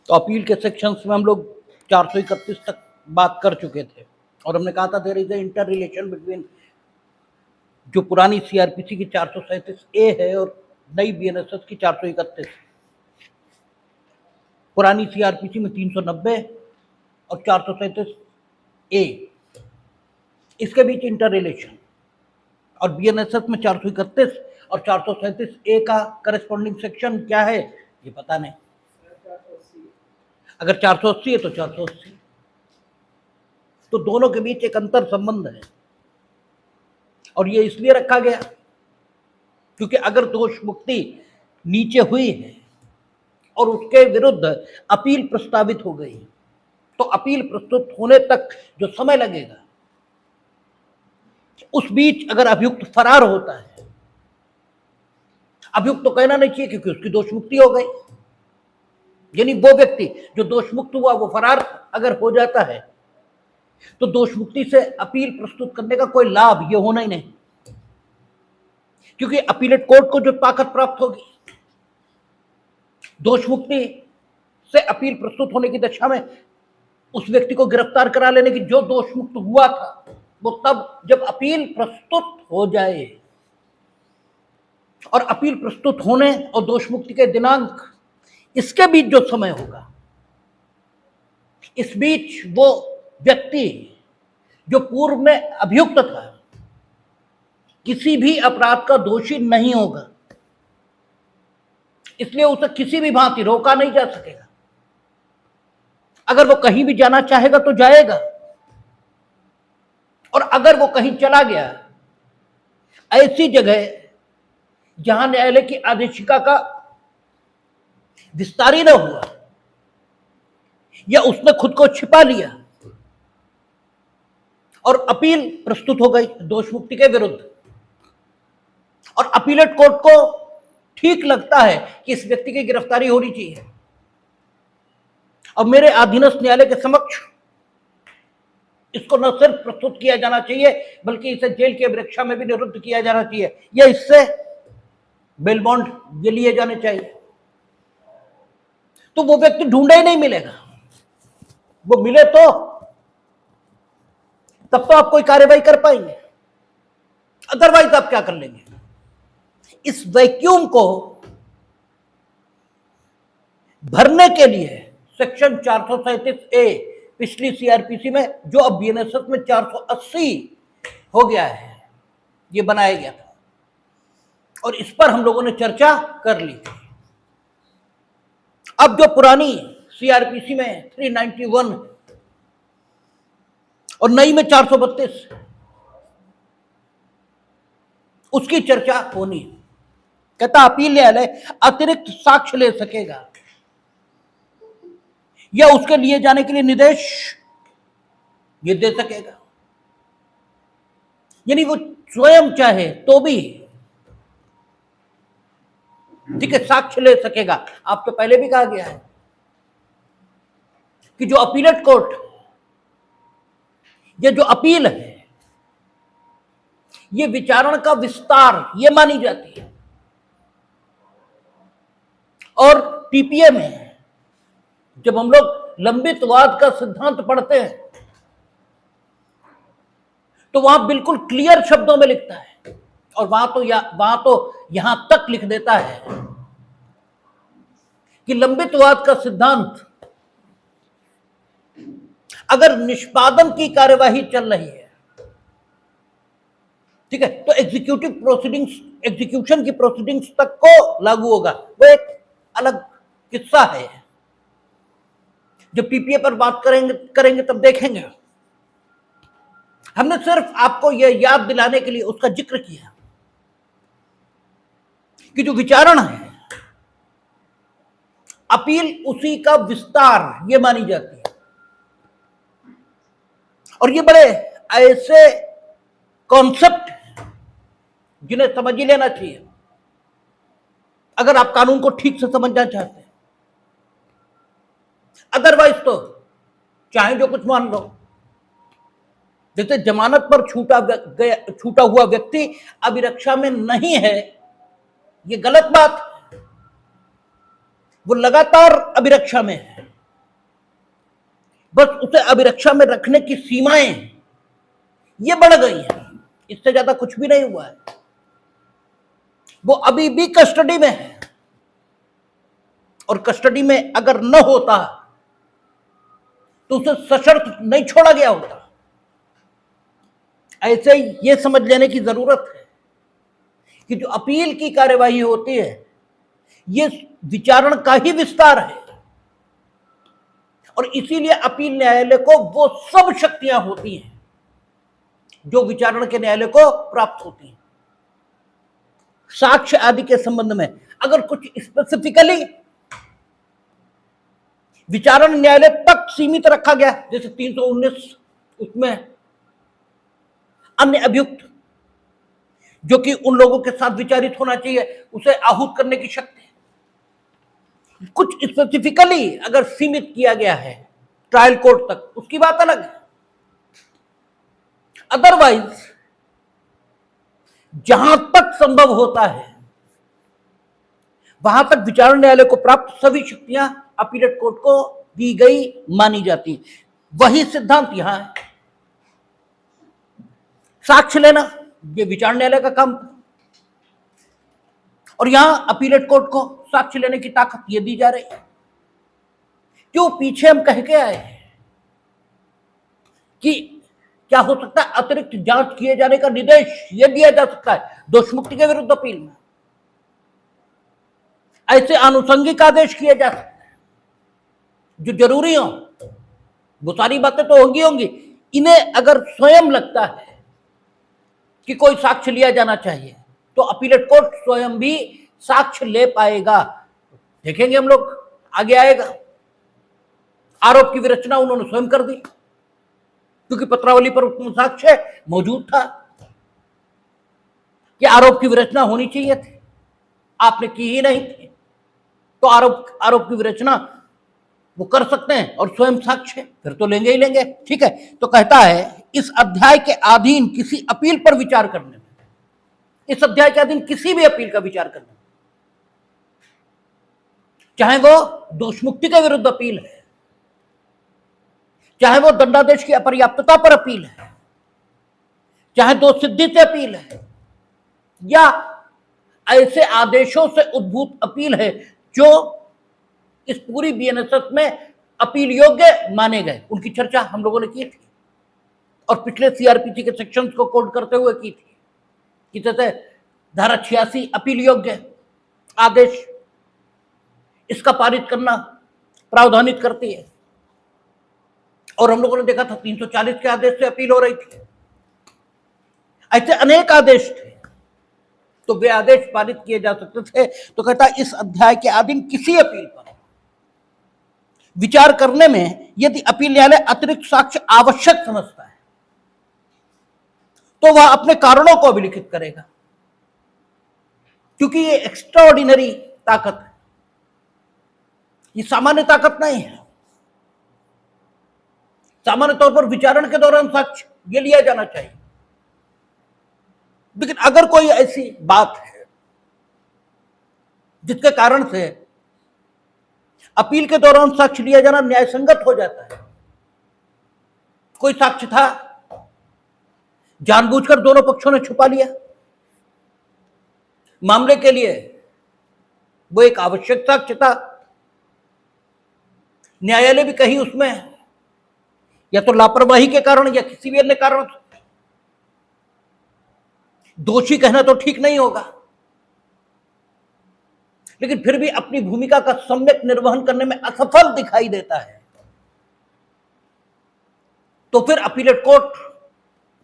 तो अपील के सेक्शंस में हम लोग 431 तक बात कर चुके थे और हमने कहा था there is a inter relation between जो पुरानी सीआरपीसी की 437 ए है और नई बीएनएसएस की 431। पुरानी सीआरपीसी में 390 और 437 ए, इसके बीच इंटर रिलेशन, और बीएनएसएस में 431 और 437 ए का करस्पॉन्डिंग सेक्शन क्या है ये पता नहीं। अगर 480 है तो 480, तो दोनों के बीच एक अंतर संबंध है और ये इसलिए रखा गया क्योंकि अगर दोष मुक्ति नीचे हुई है और उसके विरुद्ध अपील प्रस्तावित हो गई तो अपील प्रस्तुत होने तक जो समय लगेगा उस बीच अगर अभियुक्त फरार होता है, अभियुक्त तो कहना नहीं चाहिए क्योंकि उसकी दोष मुक्ति हो गई, यानी वो व्यक्ति जो दोष मुक्त हुआ वो फरार अगर हो जाता है तो दोष मुक्ति से अपील प्रस्तुत करने का कोई लाभ ये होना ही नहीं, क्योंकि अपीलेट कोर्ट को जो ताकत प्राप्त होगी दोष मुक्ति से अपील प्रस्तुत होने की दशा में उस व्यक्ति को गिरफ्तार करा लेने की, जो दोष मुक्त हुआ था वो तब जब अपील प्रस्तुत हो जाए, और अपील प्रस्तुत होने और दोष मुक्ति के दिनांक इसके बीच जो समय होगा, इस बीच वो व्यक्ति जो पूर्व में अभियुक्त था किसी भी अपराध का दोषी नहीं होगा, इसलिए उसे किसी भी भांति रोका नहीं जा सकेगा। अगर वो कहीं भी जाना चाहेगा तो जाएगा, और अगर वो कहीं चला गया ऐसी जगह जहां न्यायालय की आदेशिका का विस्तार ही न हुआ या उसने खुद को छिपा लिया और अपील प्रस्तुत हो गई दोष मुक्ति के विरुद्ध, और अपीलेट कोर्ट को ठीक लगता है कि इस व्यक्ति की गिरफ्तारी होनी चाहिए, और मेरे अधीनस्थ न्यायालय के समक्ष इसको न सिर्फ प्रस्तुत किया जाना चाहिए बल्कि इसे जेल की अभिरक्षा में भी निरुद्ध किया जाना चाहिए, या इससे बेल बॉन्ड ये लिए जाने चाहिए, तो वो व्यक्ति ढूंढे ही नहीं मिलेगा। वो मिले तो तब तो आप कोई कार्रवाई कर पाएंगे, अदरवाइज आप क्या कर लेंगे। इस वैक्यूम को भरने के लिए सेक्शन 437 ए पिछली सीआरपीसी में जो अब बीएनएसएस में 480 हो गया है ये बनाया गया था, और इस पर हम लोगों ने चर्चा कर ली थी। अब जो पुरानी सीआरपीसी में 391 और नई में 432 उसकी चर्चा होनी है। कहता अपील न्यायालय अतिरिक्त साक्ष्य ले सकेगा या उसके लिए जाने के लिए निर्देश ये दे सकेगा, यानी वो स्वयं चाहे तो भी ठीक है साक्ष्य ले सकेगा। आप तो पहले भी कहा गया है कि जो अपीलेट कोर्ट ये जो अपील है ये विचारण का विस्तार ये मानी जाती है, और टीपीए में जब हम लोग लंबित वाद का सिद्धांत पढ़ते हैं तो वहां बिल्कुल क्लियर शब्दों में लिखता है, और वहां तो यहां तक लिख देता है कि लंबित वाद का सिद्धांत अगर निष्पादन की कार्यवाही चल रही है, ठीक है, तो एग्जीक्यूटिव प्रोसीडिंग्स एग्जीक्यूशन की प्रोसीडिंग्स तक को लागू होगा। वो एक अलग किस्सा है, जब टीपीए पर बात करेंगे तब देखेंगे। हमने सिर्फ आपको यह याद दिलाने के लिए उसका जिक्र किया कि जो विचारण है अपील उसी का विस्तार ये मानी जाती है, और ये बड़े ऐसे कॉन्सेप्ट जिन्हें समझ ही लेना चाहिए अगर आप कानून को ठीक से समझना चाहते हैं। अदरवाइज तो चाहे जो कुछ मान लो, जैसे जमानत पर छूटा हुआ व्यक्ति अभिरक्षा में नहीं है, ये गलत बात है। वो लगातार अभिरक्षा में है, बस उसे अभिरक्षा में रखने की सीमाएं ये बढ़ गई हैं, इससे ज्यादा कुछ भी नहीं हुआ है। वो अभी भी कस्टडी में है, और कस्टडी में अगर न होता तो उसे सशर्त नहीं छोड़ा गया होता। ऐसे ये समझ लेने की जरूरत है कि जो अपील की कार्यवाही होती है ये विचारण का ही विस्तार है, और इसीलिए अपील न्यायालय को वो सब शक्तियां होती हैं जो विचारण के न्यायालय को प्राप्त होती हैं। साक्ष्य आदि के संबंध में अगर कुछ स्पेसिफिकली विचारण न्यायालय तक सीमित रखा गया, जैसे 319 उसमें अन्य अभियुक्त जो कि उन लोगों के साथ विचारित होना चाहिए उसे आहूत करने की शक्ति, कुछ स्पेसिफिकली अगर सीमित किया गया है ट्रायल कोर्ट तक, उसकी बात अलग है। अदरवाइज जहां तक संभव होता है वहां तक विचारण न्यायालय को प्राप्त सभी शक्तियां अपीलेट कोर्ट को दी गई मानी जाती। वही सिद्धांत यहां है। साक्ष्य लेना ये विचारण न्यायालय का काम था, और यहां अपीलेट कोर्ट को साक्ष्य लेने की ताकत ये दी जा रही है। क्यों? पीछे हम कह के आए हैं कि क्या हो सकता है, अतिरिक्त जांच किए जाने का निर्देश यह दिया जा सकता है दोष मुक्ति के विरुद्ध अपील में। ऐसे आनुषंगिक आदेश किए जा सकते हैं जो जरूरी हो। वो सारी बातें तो होंगी। इन्हें अगर स्वयं लगता है कि कोई साक्ष्य लिया जाना चाहिए तो अपीलेट कोर्ट स्वयं भी साक्ष्य ले पाएगा। देखेंगे हम लोग, आगे आएगा। आरोप की विरचना उन्होंने स्वयं कर दी क्योंकि पत्रावली पर उत्तम साक्ष्य मौजूद था कि आरोप की विरचना होनी चाहिए थी, आपने की ही नहीं थी, तो आरोप की विरचना वो कर सकते हैं और स्वयं साक्ष्य फिर तो लेंगे ही लेंगे। ठीक है, तो कहता है इस अध्याय के अधीन किसी अपील पर विचार करने में, इस अध्याय के अधीन किसी भी अपील का विचार करने में, चाहे वो दोष मुक्ति के विरुद्ध अपील है, चाहे वो दंडादेश की अपर्याप्तता पर अपील है, चाहे दोष सिद्धि से अपील है, या ऐसे आदेशों से उद्भूत अपील है जो इस पूरी बीएनएसएस में अपील योग्य माने गए, उनकी चर्चा हम लोगों ने की थी और पिछले सीआरपीसी के सेक्शंस को कोड करते हुए की थी कि जैसे धारा 86 अपील योग्य आदेश, इसका पारित करना प्रावधानित करती है, और हम लोगों ने देखा था 340 के आदेश से अपील हो रही थी। ऐसे अनेक आदेश थे, तो वे आदेश पारित किए जा सकते थे। तो कहता है इस अध्याय के अधीन किसी अपील पर विचार करने में यदि अपील न्यायालय अतिरिक्त साक्ष्य आवश्यक समझता है तो वह अपने कारणों को अभिलिखित करेगा, क्योंकि ये एक्स्ट्राऑर्डिनरी ताकत है, ये सामान्य ताकत नहीं है। सामान्य तौर पर विचारण के दौरान साक्ष्य ये लिया जाना चाहिए, लेकिन अगर कोई ऐसी बात है जिसके कारण से अपील के दौरान साक्ष्य लिया जाना न्याय संगत हो जाता है, कोई साक्ष्य था जानबूझकर दोनों पक्षों ने छुपा लिया मामले के लिए, वो एक आवश्यक साक्ष्य था, न्यायालय भी कहीं उसमें या तो लापरवाही के कारण या किसी भी अन्य कारण दोषी कहना तो ठीक नहीं होगा, लेकिन फिर भी अपनी भूमिका का सम्यक निर्वहन करने में असफल दिखाई देता है, तो फिर अपीलेट कोर्ट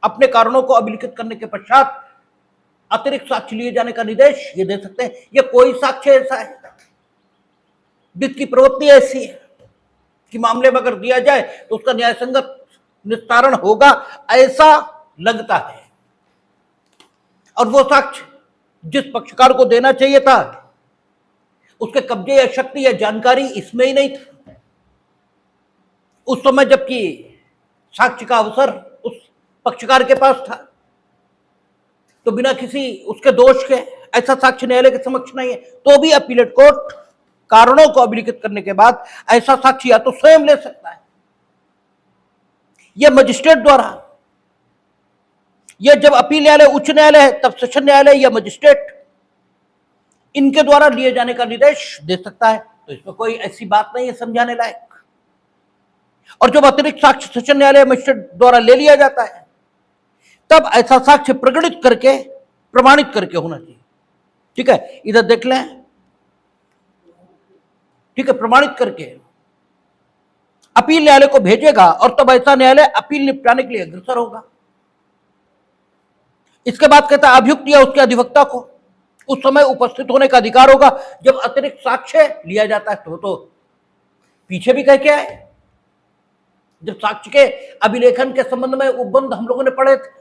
अपने कारणों को अभिलिखित करने के पश्चात अतिरिक्त साक्ष्य लिए जाने का निर्देश ये दे सकते हैं। ये कोई साक्ष्य ऐसा है जिसकी प्रवृत्ति ऐसी है कि मामले में अगर दिया जाए तो उसका न्याय संगत निस्तारण होगा, ऐसा लगता है, और वो साक्ष्य जिस पक्षकार को देना चाहिए था उसके कब्जे या शक्ति या जानकारी इसमें ही नहीं था उस समय, जबकि साक्ष्य का अवसर उस पक्षकार के पास था, तो बिना किसी उसके दोष के ऐसा साक्ष्य न्यायालय के समक्ष नहीं है, तो भी अपीलेट कोर्ट कारणों को अभिलिखित करने के बाद ऐसा साक्ष्य या तो स्वयं ले सकता है यह मजिस्ट्रेट द्वारा, यह जब अपील न्यायालय उच्च न्यायालय है तब सेशन न्यायालय या मजिस्ट्रेट इनके द्वारा लिए जाने का निर्देश दे सकता है। तो इसमें कोई ऐसी बात नहीं है समझाने लायक। और जब अतिरिक्त साक्ष्य सेशन न्यायालय मजिस्ट्रेट द्वारा ले लिया जाता है तब ऐसा साक्ष्य प्रकटित करके प्रमाणित करके होना चाहिए। ठीक है, इधर देख लें। ठीक है, प्रमाणित करके अपील न्यायालय को भेजेगा और तब ऐसा न्यायालय अपील निपटाने के लिए अग्रसर होगा। इसके बाद कहता है अभियुक्त या उसके अधिवक्ता को उस समय उपस्थित होने का अधिकार होगा जब अतिरिक्त साक्ष्य लिया जाता है। तो पीछे भी कह के आए, जब साक्ष्य के अभिलेखन के संबंध में उपबंध हम लोगों ने पढ़े थे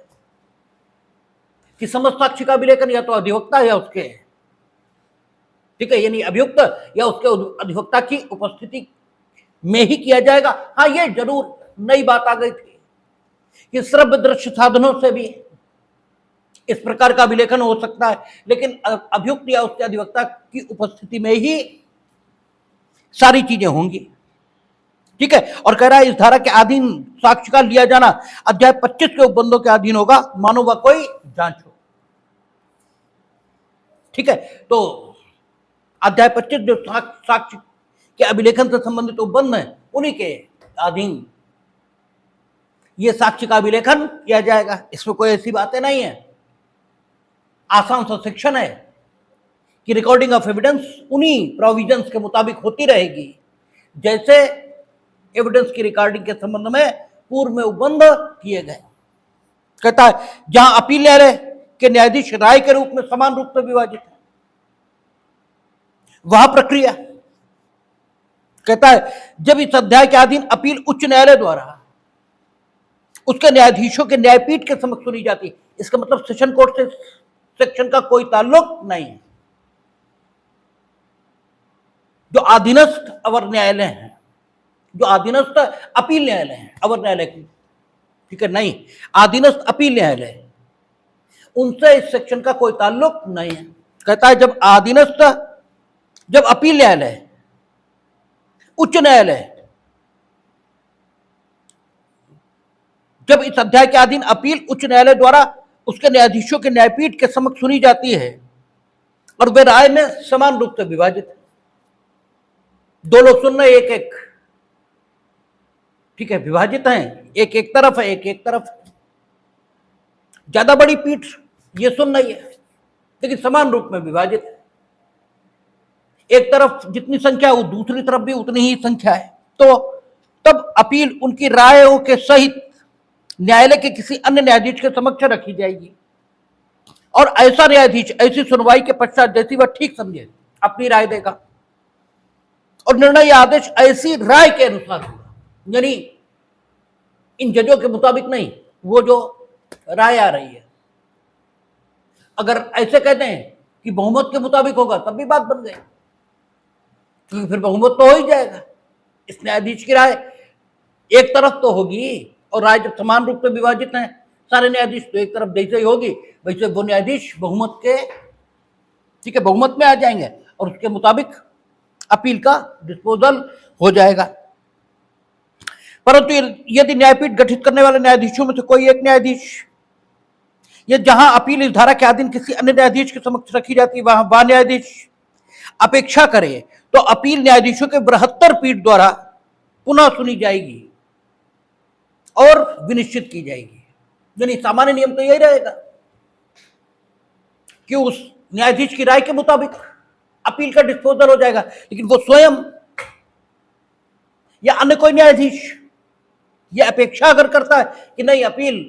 कि समस्त साक्ष्य का अभिलेखन या तो अधिवक्ता या उसके, ठीक है, यानी अभियुक्त या उसके अधिवक्ता की उपस्थिति में ही किया जाएगा। हाँ, ये जरूर नई बात आ गई थी कि श्रव्य दृश्य साधनों से भी इस प्रकार का अभिलेखन हो सकता है, लेकिन अभियुक्त या उसके अधिवक्ता की उपस्थिति में ही सारी चीजें होंगी। ठीक है, और कह रहा है इस धारा के अधीन साक्ष्य का लिया जाना अध्याय 25 के उपबंधों के अधीन होगा, मानो वह कोई जांच हो। ठीक है, तो अध्याय 25 जो साक्ष्य के अभिलेखन से संबंधित उपबंध है उन्हीं के अधीन ये साक्ष्य का अभिलेखन किया जाएगा। इसमें कोई ऐसी बातें नहीं है, आसान सा सेक्शन है कि रिकॉर्डिंग ऑफ एविडेंस उन्हीं प्रोविजंस के मुताबिक होती रहेगी जैसे एविडेंस की रिकॉर्डिंग के संबंध में पूर्व में उपबंध किए गए। कहता है जहां अपील न्यायालय के न्यायाधीश राय के रूप में समान रूप से विभाजित है वह प्रक्रिया, कहता है जब इस अध्याय के अधीन अपील उच्च न्यायालय द्वारा उसके न्यायाधीशों के न्यायपीठ के समक्ष सुनी जाती है। इसका मतलब सेशन कोर्ट से सेक्शन का कोई ताल्लुक नहीं है। जो अधीनस्थ अवर न्यायालय हैं, जो अधीनस्थ अपील न्यायालय हैं, अवर न्यायालय की, ठीक है, नहीं, अधीनस्थ अपील न्यायालय, उनसे इस सेक्शन का कोई ताल्लुक नहीं है। कहता है जब अपील न्यायालय उच्च न्यायालय, जब इस अध्याय के अधीन अपील उच्च न्यायालय द्वारा उसके न्यायाधीशों के न्यायपीठ के समक्ष सुनी जाती है और वे राय में समान रूप से विभाजित है, दो लोग सुन रहे एक एक, ठीक है, विभाजित हैं, एक एक तरफ है, एक एक तरफ। ज्यादा बड़ी पीठ ये सुन रही है लेकिन समान रूप में विभाजित है। एक तरफ जितनी संख्या है वो दूसरी तरफ भी उतनी ही संख्या है। तो तब अपील उनकी रायों के सहित न्यायालय के किसी अन्य न्यायाधीश के समक्ष रखी जाएगी और ऐसा न्यायाधीश ऐसी सुनवाई के पश्चात जैसी वह ठीक समझे अपनी राय देगा और निर्णय या आदेश ऐसी राय के अनुसार होगा, यानी इन जजों के मुताबिक नहीं, वो जो राय आ रही है। अगर ऐसे कहते हैं कि बहुमत के मुताबिक होगा तब भी बात बन गई, क्योंकि फिर बहुमत तो हो ही जाएगा। इस न्यायाधीश की राय एक तरफ तो होगी और राय जब समान रूप से विभाजित हैं सारे न्यायाधीश तो एक तरफ जैसे ही होगी वैसे वो न्यायाधीश बहुमत के, ठीक है, बहुमत में आ जाएंगे और उसके मुताबिक अपील का डिस्पोजल हो जाएगा। परंतु यदि न्यायपीठ गठित करने वाले न्यायाधीशों में से कोई एक न्यायाधीश या जहां अपील इस धारा के अधीन किसी अन्य न्यायाधीश के समक्ष रखी जाती है वहां वह न्यायाधीश अपेक्षा करे तो अपील न्यायाधीशों के बृहत्तर पीठ द्वारा पुनः सुनी जाएगी और विनिश्चित की जाएगी। यानी सामान्य नियम तो यही रहेगा कि उस न्यायाधीश की राय के मुताबिक अपील का डिस्पोजल हो जाएगा, लेकिन वो स्वयं या अन्य कोई न्यायाधीश यह अपेक्षा अगर करता है कि नहीं अपील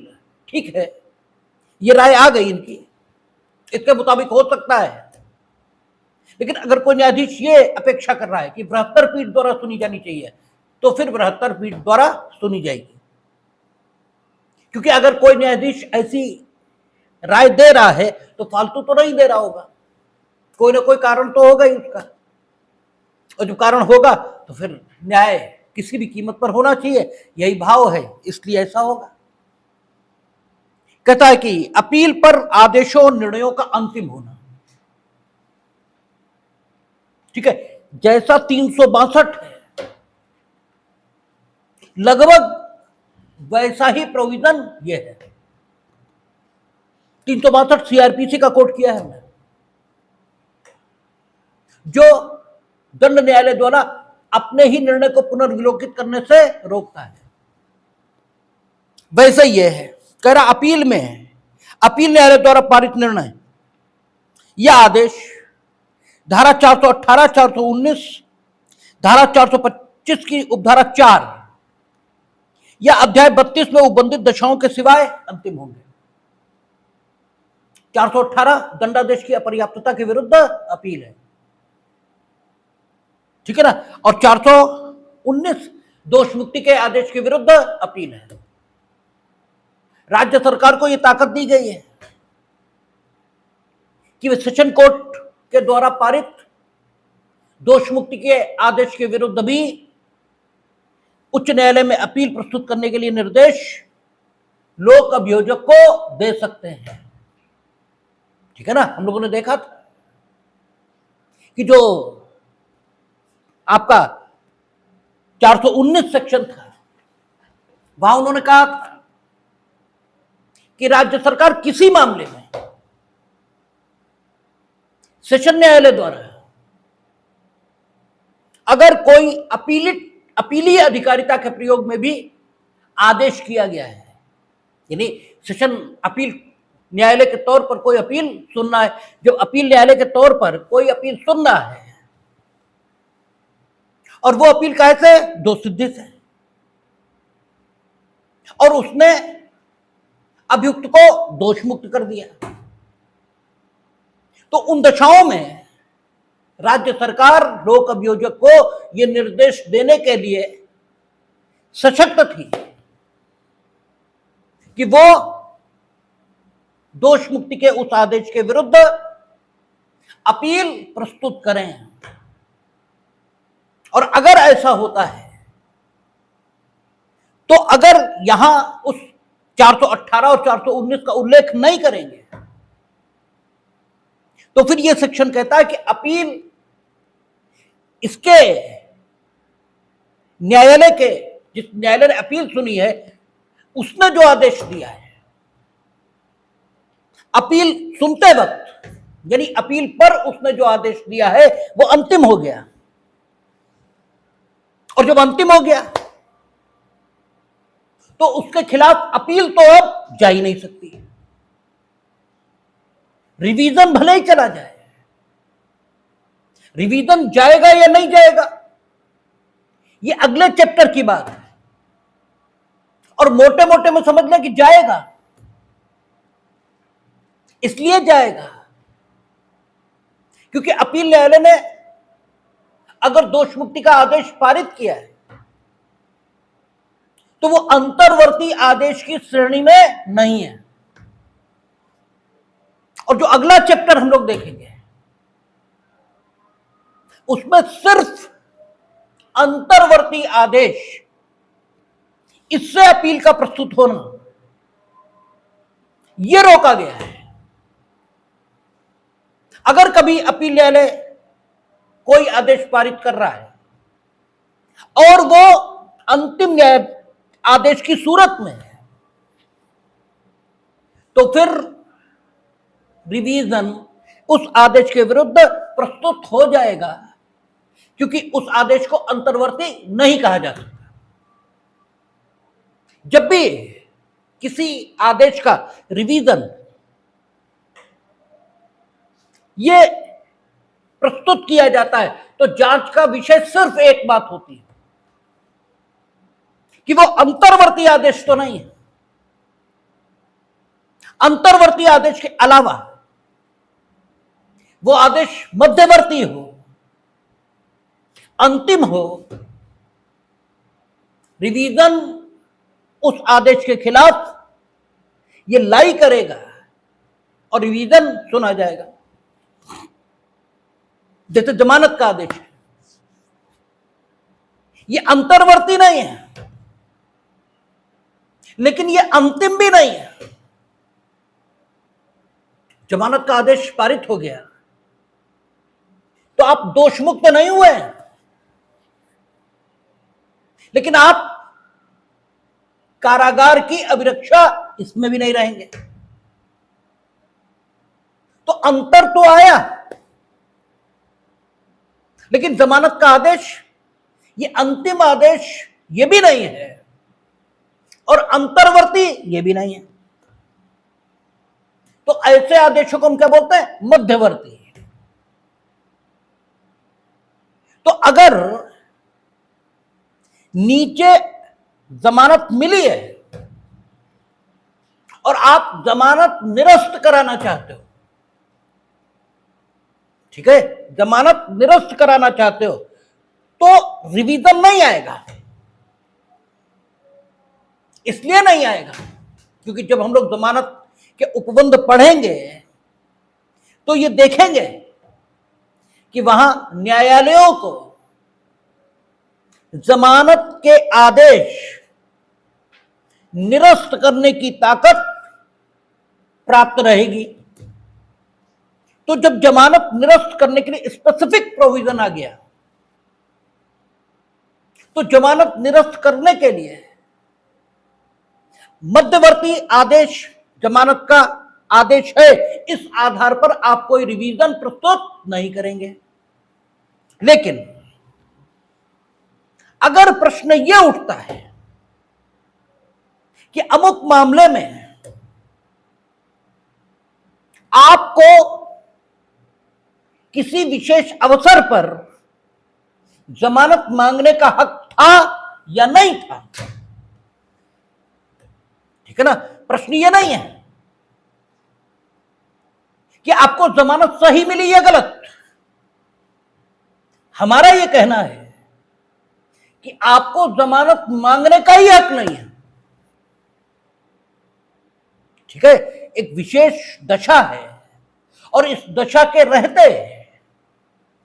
ठीक है, ये राय आ गई इनकी, इसके मुताबिक हो सकता है, लेकिन अगर कोई न्यायाधीश ये अपेक्षा कर रहा है कि बृहत्तर पीठ द्वारा सुनी जानी चाहिए तो फिर बृहत्तर पीठ द्वारा सुनी जाएगी। क्योंकि अगर कोई न्यायाधीश ऐसी राय दे रहा है तो फालतू तो नहीं दे रहा होगा, कोई ना कोई कारण तो होगा ही उसका, और जब कारण होगा तो फिर न्याय किसी भी कीमत पर होना चाहिए, यही भाव है, इसलिए ऐसा होगा। कहता है कि अपील पर आदेशों और निर्णयों का अंतिम होना, ठीक है, जैसा 362 है लगभग वैसा ही प्रोविजन ये है। 362 सीआरपीसी का कोट किया है हमने, जो दंड न्यायालय द्वारा अपने ही निर्णय को पुनर्विलोकित करने से रोकता है। वैसे ये है, कह रहा अपील में है, अपील न्यायालय द्वारा पारित निर्णय या आदेश धारा 418, 419, धारा 425 की उपधारा 4 या अध्याय 32 में उपबंधित दशाओं के सिवाय अंतिम होंगे। 418 दंडादेश की अपर्याप्तता के विरुद्ध अपील है, ठीक है ना, और 419 दोष मुक्ति के आदेश के विरुद्ध अपील है। राज्य सरकार को यह ताकत दी गई है कि वे सेशन कोर्ट के द्वारा पारित दोष मुक्ति के आदेश के विरुद्ध भी उच्च न्यायालय में अपील प्रस्तुत करने के लिए निर्देश लोक अभियोजक को दे सकते हैं, ठीक है ना। हम लोगों ने देखा था कि जो आपका 419 सेक्शन था, वहां उन्होंने कहा कि राज्य सरकार किसी मामले में सेशन न्यायालय द्वारा अगर कोई अपीलीय अधिकारिता के प्रयोग में भी आदेश किया गया है, यानी सेशन अपील न्यायालय के तौर पर कोई अपील सुनना है, जब अपील न्यायालय के तौर पर कोई अपील सुनना है और वो अपील कैसे दोष सिद्धि से, और उसने अभियुक्त को दोष मुक्त कर दिया, तो उन दशाओं में राज्य सरकार लोक अभियोजक को यह निर्देश देने के लिए सशक्त थी कि वो दोष मुक्ति के उस आदेश के विरुद्ध अपील प्रस्तुत करें। और अगर ऐसा होता है तो अगर यहां उस 418 और 419 का उल्लेख नहीं करेंगे तो फिर यह सेक्शन कहता है कि अपील इसके न्यायालय के, जिस न्यायालय ने अपील सुनी है उसने जो आदेश दिया है, अपील सुनते वक्त यानी अपील पर उसने जो आदेश दिया है वो अंतिम हो गया, और जब अंतिम हो गया तो उसके खिलाफ अपील तो अब जा ही नहीं सकती। रिवीजन भले ही चला जाए, रिवीजन जाएगा या नहीं जाएगा ये अगले चैप्टर की बात है, और मोटे मोटे में समझ लें कि जाएगा। इसलिए जाएगा क्योंकि अपील न्यायालय ने अगर दोष मुक्ति का आदेश पारित किया है तो वो अंतर्वर्ती आदेश की श्रेणी में नहीं है। और जो अगला चैप्टर हम लोग देखेंगे उसमें सिर्फ अंतर्वर्ती आदेश, इससे अपील का प्रस्तुत होना यह रोका गया है। अगर कभी अपील न्यायालय कोई आदेश पारित कर रहा है और वो अंतिम न्याय आदेश की सूरत में है तो फिर रिवीजन उस आदेश के विरुद्ध प्रस्तुत हो जाएगा, क्योंकि उस आदेश को अंतर्वर्ती नहीं कहा जा सकता। जब भी किसी आदेश का रिवीजन ये प्रस्तुत किया जाता है तो जांच का विषय सिर्फ एक बात होती है कि वो अंतर्वर्ती आदेश तो नहीं है, अंतर्वर्ती आदेश के अलावा वो आदेश मध्यवर्ती हो, अंतिम हो। रिवीजन उस आदेश के खिलाफ ये लाई करेगा और रिवीजन सुना जाएगा। जैसे जमानत का आदेश है, ये अंतर्वर्ती नहीं है लेकिन ये अंतिम भी नहीं है। जमानत का आदेश पारित हो गया तो आप दोष मुक्त नहीं हुए, लेकिन आप कारागार की अभिरक्षा इसमें भी नहीं रहेंगे। तो अंतर तो आया, लेकिन जमानत का आदेश ये अंतिम आदेश ये भी नहीं है और अंतर्वर्ती ये भी नहीं है। तो ऐसे आदेशों को हम क्या बोलते हैं? मध्यवर्ती। तो अगर नीचे जमानत मिली है और आप जमानत निरस्त कराना चाहते हो, ठीक है, जमानत निरस्त कराना चाहते हो, तो रिवीजन नहीं आएगा। इसलिए नहीं आएगा क्योंकि जब हम लोग जमानत के उपबंध पढ़ेंगे तो ये देखेंगे कि वहां न्यायालयों को जमानत के आदेश निरस्त करने की ताकत प्राप्त रहेगी। तो जब जमानत निरस्त करने के लिए स्पेसिफिक प्रोविजन आ गया, तो जमानत निरस्त करने के लिए मध्यवर्ती आदेश जमानत का आदेश है, इस आधार पर आप कोई रिवीजन प्रस्तुत नहीं करेंगे। लेकिन अगर प्रश्न यह उठता है कि अमुक मामले में आपको किसी विशेष अवसर पर जमानत मांगने का हक था या नहीं था, ठीक है ना, प्रश्न ये नहीं है कि आपको जमानत सही मिली या गलत। हमारा यह कहना है कि आपको जमानत मांगने का ही हक नहीं है, ठीक है। एक विशेष दशा है और इस दशा के रहते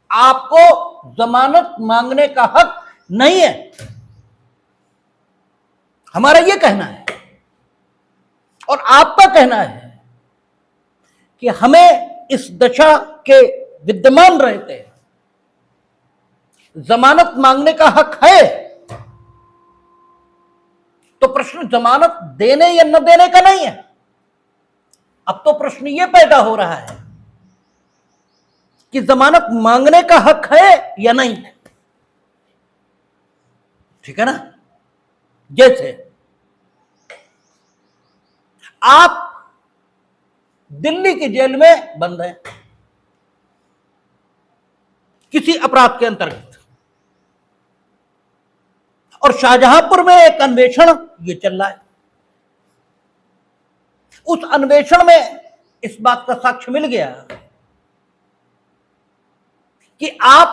आपको जमानत मांगने का हक नहीं है, हमारा यह कहना है। और आपका कहना है कि हमें इस दशा के विद्यमान रहते जमानत मांगने का हक है। तो प्रश्न जमानत देने या न देने का नहीं है। अब तो प्रश्न यह पैदा हो रहा है कि जमानत मांगने का हक है या नहीं, ठीक है ना। जैसे आप दिल्ली की जेल में बंद हैं किसी अपराध के अंतर्गत, और शाहजहांपुर में एक अन्वेषण ये चल रहा है। उस अन्वेषण में इस बात का साक्ष्य मिल गया कि आप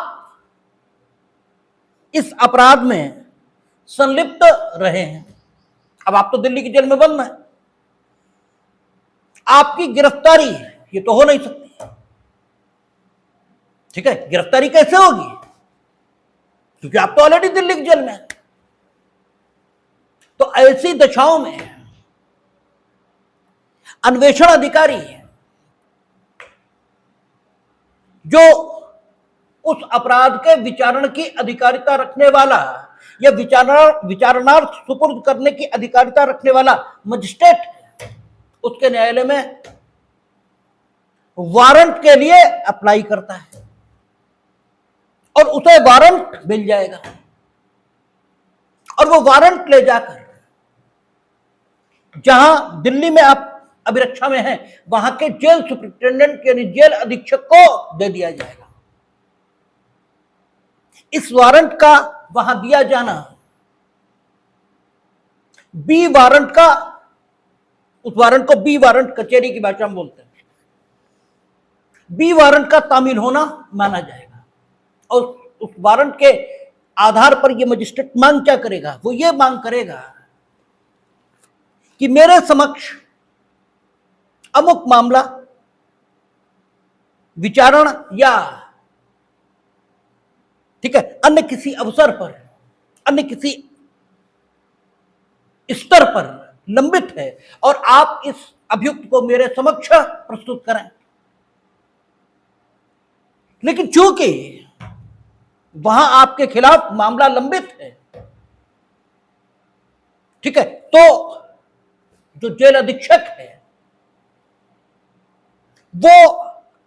इस अपराध में संलिप्त रहे हैं। अब आप तो दिल्ली की जेल में बंद हैं, आपकी गिरफ्तारी ये तो हो नहीं सकती, ठीक है। गिरफ्तारी कैसे होगी? क्योंकि आप तो ऑलरेडी दिल्ली की जेल में हैं। तो ऐसी दशाओं में अन्वेषण अधिकारी जो उस अपराध के विचारण की अधिकारिता रखने वाला या विचारणार्थ सुपुर्द करने की अधिकारिता रखने वाला मजिस्ट्रेट, उसके न्यायालय में वारंट के लिए अप्लाई करता है और उसे वारंट मिल जाएगा, और वो वारंट ले जाकर जहां दिल्ली में आप अभिरक्षा में हैं वहां के जेल सुपरिटेंडेंट यानी जेल अधीक्षक को दे दिया जाएगा। इस वारंट का वहां दिया जाना बी वारंट का, उस वारंट को बी वारंट कचहरी की भाषा में बोलते हैं, बी वारंट का तामील होना माना जाएगा। और उस वारंट के आधार पर यह मजिस्ट्रेट मांग क्या करेगा? वो ये मांग करेगा कि मेरे समक्ष अमुक मामला विचारण या, ठीक है, अन्य किसी अवसर पर, अन्य किसी स्तर पर लंबित है और आप इस अभियुक्त को मेरे समक्ष प्रस्तुत करें। लेकिन चूंकि वहां आपके खिलाफ मामला लंबित है ठीक है, तो जो जेल अधीक्षक है वो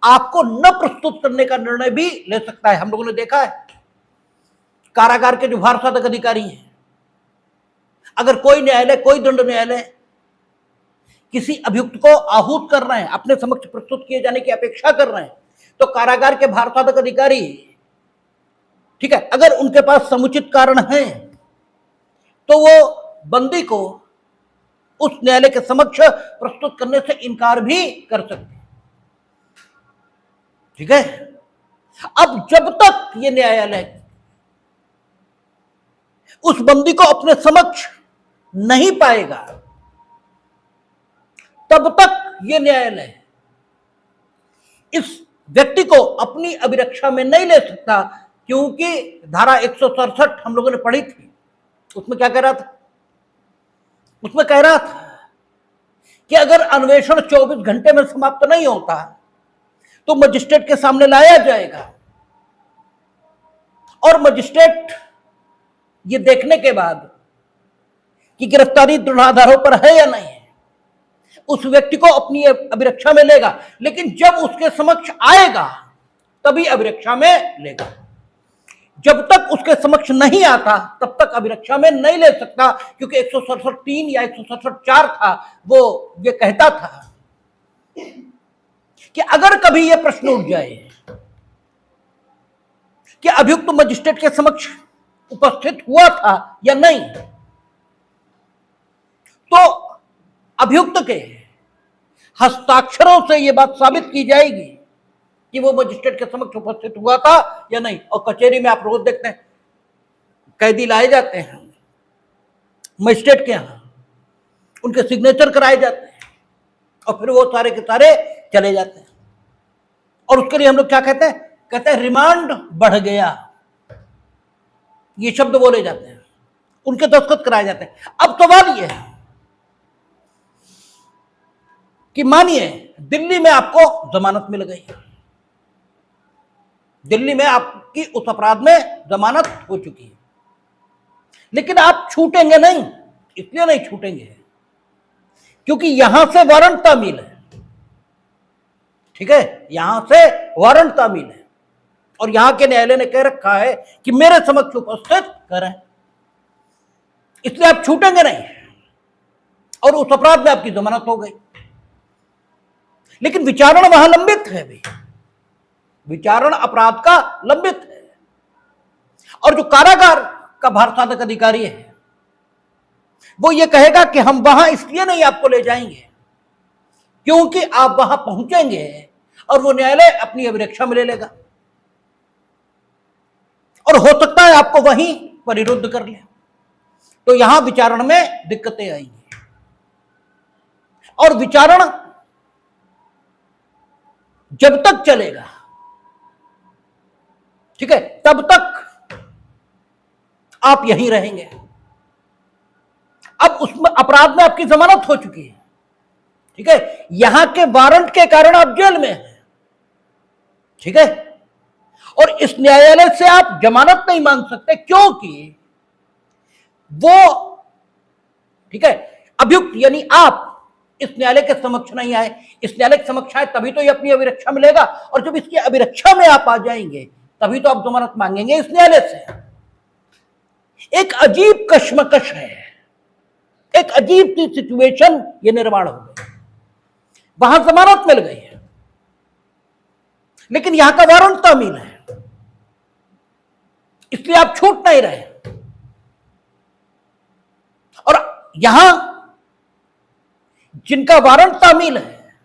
आपको न प्रस्तुत करने का निर्णय भी ले सकता है। हम लोगों ने देखा है कारागार के जो भार साधक अधिकारी हैं, अगर कोई न्यायालय, कोई दंड न्यायालय किसी अभियुक्त को आहूत कर रहे हैं, अपने समक्ष प्रस्तुत किए जाने की अपेक्षा कर रहे हैं, तो कारागार के भार साधक अधिकारी, ठीक है, अगर उनके पास समुचित कारण है तो वो बंदी को उस न्यायालय के समक्ष प्रस्तुत करने से इनकार भी कर सकते हैं। ठीक है, अब जब तक ये न्यायालय उस बंदी को अपने समक्ष नहीं पाएगा तब तक ये न्यायालय इस व्यक्ति को अपनी अभिरक्षा में नहीं ले सकता, क्योंकि धारा 167 हम लोगों ने पढ़ी थी, उसमें क्या कह रहा था? उसमें कह रहा था कि अगर अन्वेषण 24 घंटे में समाप्त नहीं होता तो मजिस्ट्रेट के सामने लाया जाएगा और मजिस्ट्रेट ये देखने के बाद कि गिरफ्तारी दृढ़ आधारों पर है या नहीं है, उस व्यक्ति को अपनी अभिरक्षा में लेगा, लेकिन जब उसके समक्ष आएगा तभी अभिरक्षा में लेगा। जब तक उसके समक्ष नहीं आता तब तक अभिरक्षा में नहीं ले सकता, क्योंकि 167(3) या 167(4) था, वो ये कहता था कि अगर कभी यह प्रश्न उठ जाए कि अभियुक्त मजिस्ट्रेट के समक्ष उपस्थित हुआ था या नहीं, तो अभियुक्त के हस्ताक्षरों से यह बात साबित की जाएगी कि वो मजिस्ट्रेट के समक्ष उपस्थित हुआ था या नहीं। और कचहरी में आप रोज देखते हैं कैदी लाए जाते हैं मजिस्ट्रेट के यहां, उनके सिग्नेचर कराए जाते हैं और फिर वो सारे के सारे चले जाते हैं, और उसके लिए हम लोग क्या कहते हैं? कहते हैं रिमांड बढ़ गया, ये शब्द बोले जाते हैं, उनके दस्तखत कराए जाते हैं। अब सवाल ये है कि मानिए दिल्ली में आपको जमानत मिल गई, दिल्ली में आपकी उस अपराध में जमानत हो चुकी है, लेकिन आप छूटेंगे नहीं। इसलिए नहीं छूटेंगे क्योंकि यहां से वारंट तामील है, ठीक है, यहां से वारंट तामील है और यहां के न्यायालय ने कह रखा है कि मेरे समक्ष उपस्थित करें, इसलिए आप छूटेंगे नहीं और उस अपराध में आपकी जमानत हो गई। लेकिन विचारण वहां लंबित है, भी विचारण अपराध का लंबित है, और जो कारागार का भार साधक अधिकारी है वो ये कहेगा कि हम वहां इसलिए नहीं आपको ले जाएंगे क्योंकि आप वहां पहुंचेंगे और वो न्यायालय अपनी अभिरक्षा में ले लेगा, और हो सकता है आपको वहीं परिरुद्ध कर ले, तो यहां विचारण में दिक्कतें आएंगी। और विचारण जब तक चलेगा, ठीक है, तब तक आप यहीं रहेंगे। अब उसमें अपराध में आपकी जमानत हो चुकी है, ठीक है, यहां के वारंट के कारण आप जेल में हैं, ठीक है, और इस न्यायालय से आप जमानत नहीं मांग सकते क्योंकि वो, ठीक है, अभियुक्त यानी आप इस न्यायालय के समक्ष नहीं आए। इस न्यायालय के समक्ष आए तभी तो ये अपनी अभिरक्षा में लेगा, और जब इसकी अभिरक्षा में आप आ जाएंगे तभी तो आप जमानत मांगेंगे इस न्यायालय से। एक अजीब कश्मकश है, एक अजीब सी सिचुएशन ये निर्माण हो गई। वहां जमानत मिल गई है लेकिन यहां का वारंट तामील है, इसलिए आप छूट नहीं रहे, और यहां जिनका वारंट तामील है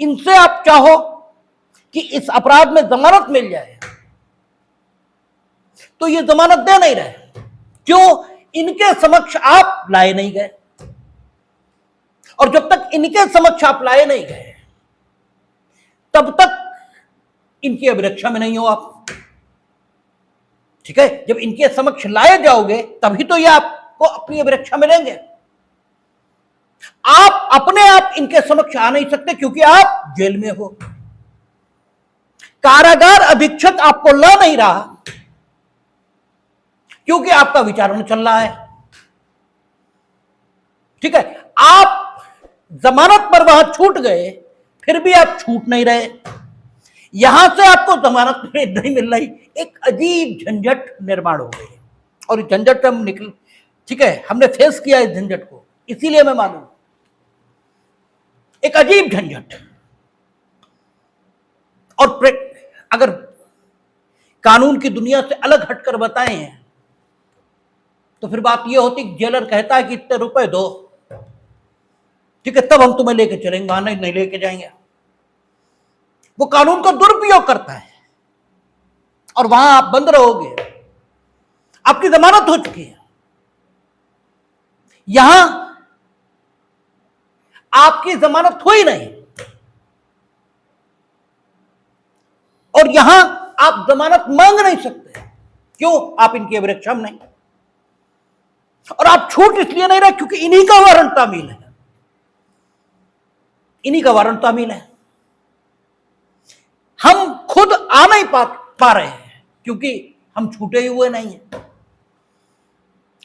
इनसे आप चाहो कि इस अपराध में जमानत मिल जाए तो ये जमानत दे नहीं रहे। क्यों? इनके समक्ष आप लाए नहीं गए, और जब तक इनके समक्ष आप लाए नहीं गए तब तक इनकी अभिरक्षा में नहीं हो आप, ठीक है। जब इनके समक्ष लाए जाओगे तभी तो ये आपको अपनी अभिरक्षा में लेंगे। आप अपने आप इनके समक्ष आ नहीं सकते क्योंकि आप जेल में हो। कारागार अधीक्षक आपको ला नहीं रहा क्योंकि आपका विचारण चल रहा है। ठीक है, आप जमानत पर वहां छूट गए, फिर भी आप छूट नहीं रहे, यहां से आपको जमानत नहीं मिल रही, एक अजीब झंझट निर्माण हो गई। और इस झंझट से हम निकल, ठीक है, हमने फेस किया इस झंझट को, इसीलिए मैं मालूम, एक अजीब झंझट। और अगर कानून की दुनिया से अलग हटकर बताएं तो फिर बात यह होती, जेलर कहता है कि इतने रुपए दो, ठीक है, तब हम तुम्हें लेके चलेंगे, वहां नहीं लेके जाएंगे। वो कानून का दुरुपयोग करता है और वहां आप बंद रहोगे, आपकी जमानत हो चुकी है। यहां आपकी जमानत हुई नहीं, और यहां आप जमानत मांग नहीं सकते। क्यों? आप इनकी अभिरक्षा में नहीं, और आप छूट इसलिए नहीं रहे क्योंकि इन्हीं का वारंट तामील है, इन्हीं का वारंट तामील है। हम खुद आ नहीं पा रहे हैं क्योंकि हम छूटे ही हुए नहीं हैं।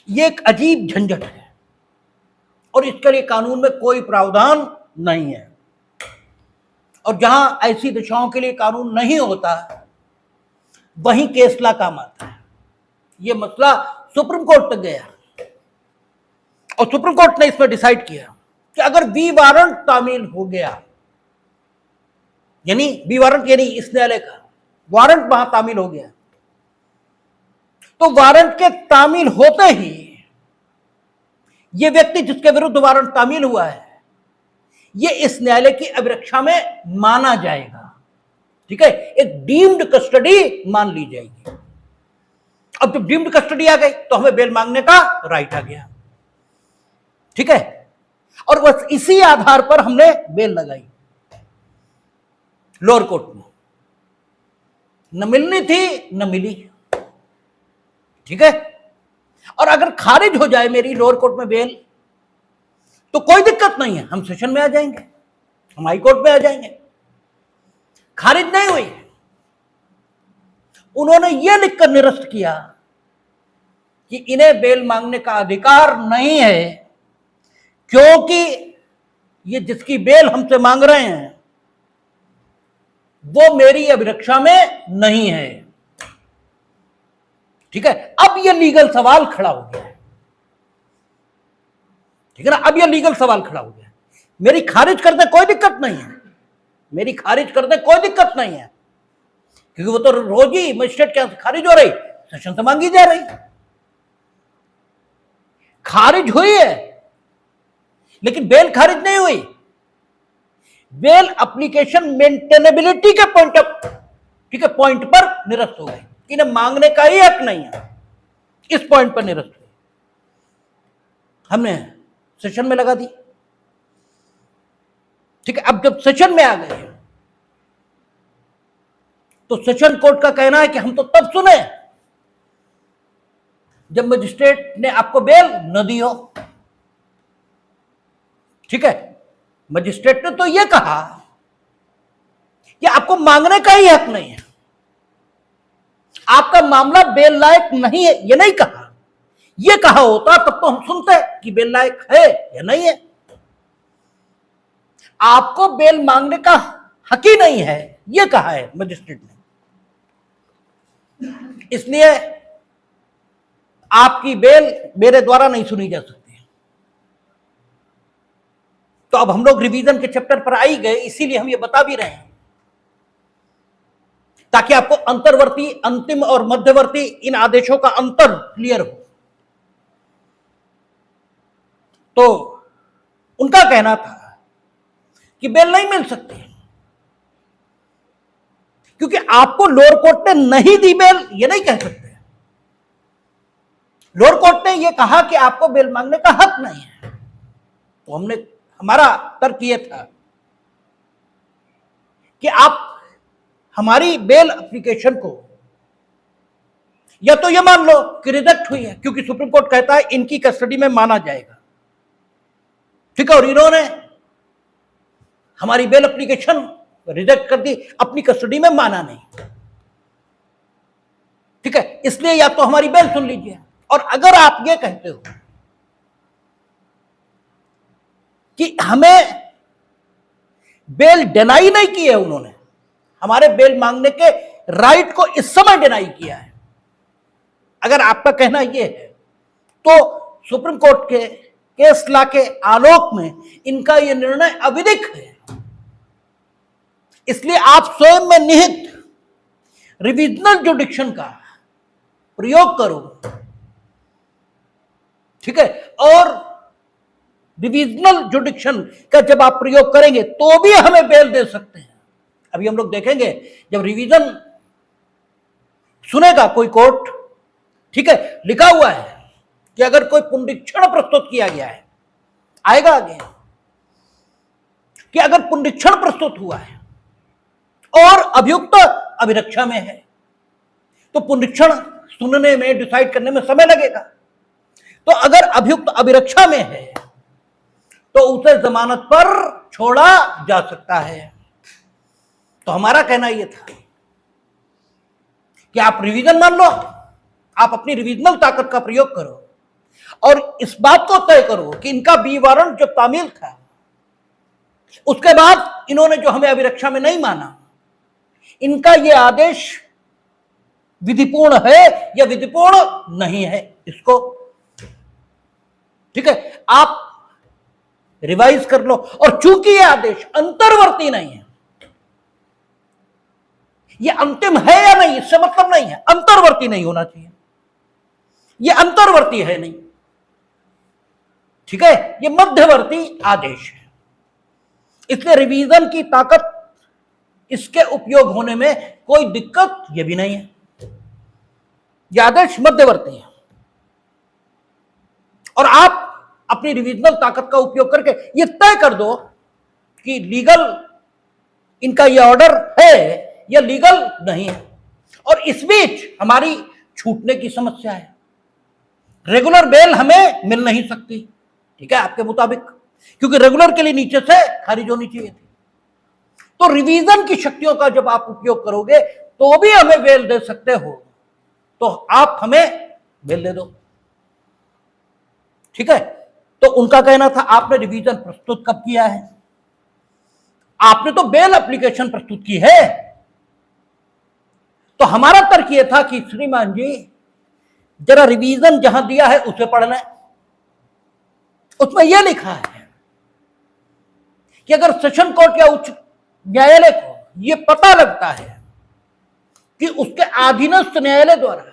यह एक अजीब झंझट है और इसके लिए कानून में कोई प्रावधान नहीं है। और जहां ऐसी दिशाओं के लिए कानून नहीं होता, वहीं केस लॉ काम आता है। यह मसला सुप्रीम कोर्ट तक गया और सुप्रीम कोर्ट ने इसमें डिसाइड किया कि अगर वी वारंट तामील हो गया, यानी वी वारंट यानी इस न्यायालय का वारंट वहां तामील हो गया, तो वारंट के तामील होते ही यह व्यक्ति जिसके विरुद्ध वारंट तामील हुआ है, यह इस न्यायालय की अभिरक्षा में माना जाएगा। ठीक है, एक डीम्ड कस्टडी मान ली जाएगी। अब जब डीम्ड कस्टडी आ गई तो हमें बेल मांगने का राइट आ गया। ठीक है, और बस इसी आधार पर हमने बेल लगाई लोअर कोर्ट में। न मिलनी थी न मिली। ठीक है, और अगर खारिज हो जाए मेरी लोअर कोर्ट में बेल तो कोई दिक्कत नहीं है, हम सेशन में आ जाएंगे, हम हाई कोर्ट में आ जाएंगे। खारिज नहीं हुई, उन्होंने यह लिखकर निरस्त किया कि इन्हें बेल मांगने का अधिकार नहीं है क्योंकि ये जिसकी बेल हमसे मांग रहे हैं वो मेरी अभिरक्षा में नहीं है। ठीक है, अब यह लीगल सवाल खड़ा हो गया है। ठीक है ना, अब यह लीगल सवाल खड़ा हो गया है। मेरी खारिज करने कोई दिक्कत नहीं है, मेरी खारिज करने कोई दिक्कत नहीं है, क्योंकि वो तो रोज ही मजिस्ट्रेट क्या खारिज हो रही, सेशन से मांगी जा रही। खारिज हुई है लेकिन बेल खारिज नहीं हुई। बेल एप्लीकेशन मेंटेनेबिलिटी के पॉइंट ऑफ, ठीक है, पॉइंट पर निरस्त हो गई, इन्हें मांगने का ही हक नहीं है, इस पॉइंट पर निरस्त हुई। हमने सेशन में लगा दी। ठीक है, अब जब सेशन में आ गए तो सेशन कोर्ट का कहना है कि हम तो तब सुने जब मजिस्ट्रेट ने आपको बेल न दी हो। ठीक है, मजिस्ट्रेट ने तो यह कहा कि आपको मांगने का ही हक नहीं है, आपका मामला बेल लायक नहीं है, यह नहीं कहा। यह कहा होता तब तो हम सुनते कि बेल लायक है या नहीं है। आपको बेल मांगने का हक ही नहीं है, यह कहा है मजिस्ट्रेट ने। इसलिए आपकी बेल मेरे द्वारा नहीं सुनी जा सकती। तो अब हम लोग रिवीजन के चैप्टर पर आ ही गए, इसीलिए हम ये बता भी रहे हैं ताकि आपको अंतर्वर्ती, अंतिम और मध्यवर्ती इन आदेशों का अंतर क्लियर हो। तो उनका कहना था कि बेल नहीं मिल सकती क्योंकि आपको लोअर कोर्ट ने नहीं दी बेल, ये नहीं कह सकते। लोअर कोर्ट ने यह कहा कि आपको बेल मांगने का हक नहीं है। तो हमारा तर्क यह था कि आप हमारी बेल एप्लीकेशन को या तो यह मान लो कि रिजेक्ट हुई है क्योंकि सुप्रीम कोर्ट कहता है इनकी कस्टडी में माना जाएगा। ठीक है, और इन्होंने हमारी बेल एप्लीकेशन रिजेक्ट कर दी, अपनी कस्टडी में माना नहीं। ठीक है, इसलिए या तो हमारी बेल सुन लीजिए, और अगर आप ये कहते हो कि हमें बेल डिनाई नहीं की है, उन्होंने हमारे बेल मांगने के राइट को इस समय डिनाई किया है। अगर आपका कहना यह है तो सुप्रीम कोर्ट के केस लॉ के आलोक में इनका यह निर्णय अविधिक है। इसलिए आप स्वयं में निहित रिविजनल जुडिक्शन का प्रयोग करो, ठीक है। और रिविजनल जुडिक्शन का जब आप प्रयोग करेंगे तो भी हमें बेल दे सकते हैं। अभी हम लोग देखेंगे जब रिवीजन सुनेगा कोई कोर्ट, ठीक है, लिखा हुआ है कि अगर कोई पुनरीक्षण प्रस्तुत किया गया है, आएगा आगे कि अगर पुनरीक्षण प्रस्तुत हुआ है और अभियुक्त अभिरक्षा में है तो पुनरीक्षण सुनने में, डिसाइड करने में समय लगेगा। तो अगर अभियुक्त अभिरक्षा में है तो उसे जमानत पर छोड़ा जा सकता है। तो हमारा कहना यह था कि आप रिवीजन मान लो, आप अपनी रिवीजनल ताकत का प्रयोग करो और इस बात को तय करो कि इनका बी वारंट जो तामील था उसके बाद इन्होंने जो हमें अभिरक्षा में नहीं माना, इनका यह आदेश विधिपूर्ण है या विधिपूर्ण नहीं है, इसको, ठीक है, आप रिवाइज कर लो। और चूंकि यह आदेश अंतर्वर्ती नहीं है, यह अंतिम है या नहीं इससे मतलब नहीं है, अंतर्वर्ती नहीं होना चाहिए, यह अंतर्वर्ती है नहीं, ठीक है, यह मध्यवर्ती आदेश है। इसलिए रिवीजन की ताकत, इसके उपयोग होने में कोई दिक्कत यह भी नहीं है। यह आदेश मध्यवर्ती है और आप अपनी रिवीजनल ताकत का उपयोग करके यह तय कर दो कि लीगल इनका यह ऑर्डर है या लीगल नहीं है। और इस बीच हमारी छूटने की समस्या है, रेगुलर बेल हमें मिल नहीं सकती, ठीक है, आपके मुताबिक, क्योंकि रेगुलर के लिए नीचे से खारिज होनी चाहिए थी। तो रिवीजन की शक्तियों का जब आप उपयोग करोगे तो भी हमें बेल दे सकते हो, तो आप हमें बेल दे दो, ठीक है। तो उनका कहना था आपने रिवीजन प्रस्तुत कब किया है? आपने तो बेल एप्लीकेशन प्रस्तुत की है। तो हमारा तर्क यह था कि श्रीमान जी जरा रिवीजन जहां दिया है उसे पढ़ लें। उसमें यह लिखा है कि अगर सेशन कोर्ट या उच्च न्यायालय को यह पता लगता है कि उसके अधीनस्थ न्यायालय द्वारा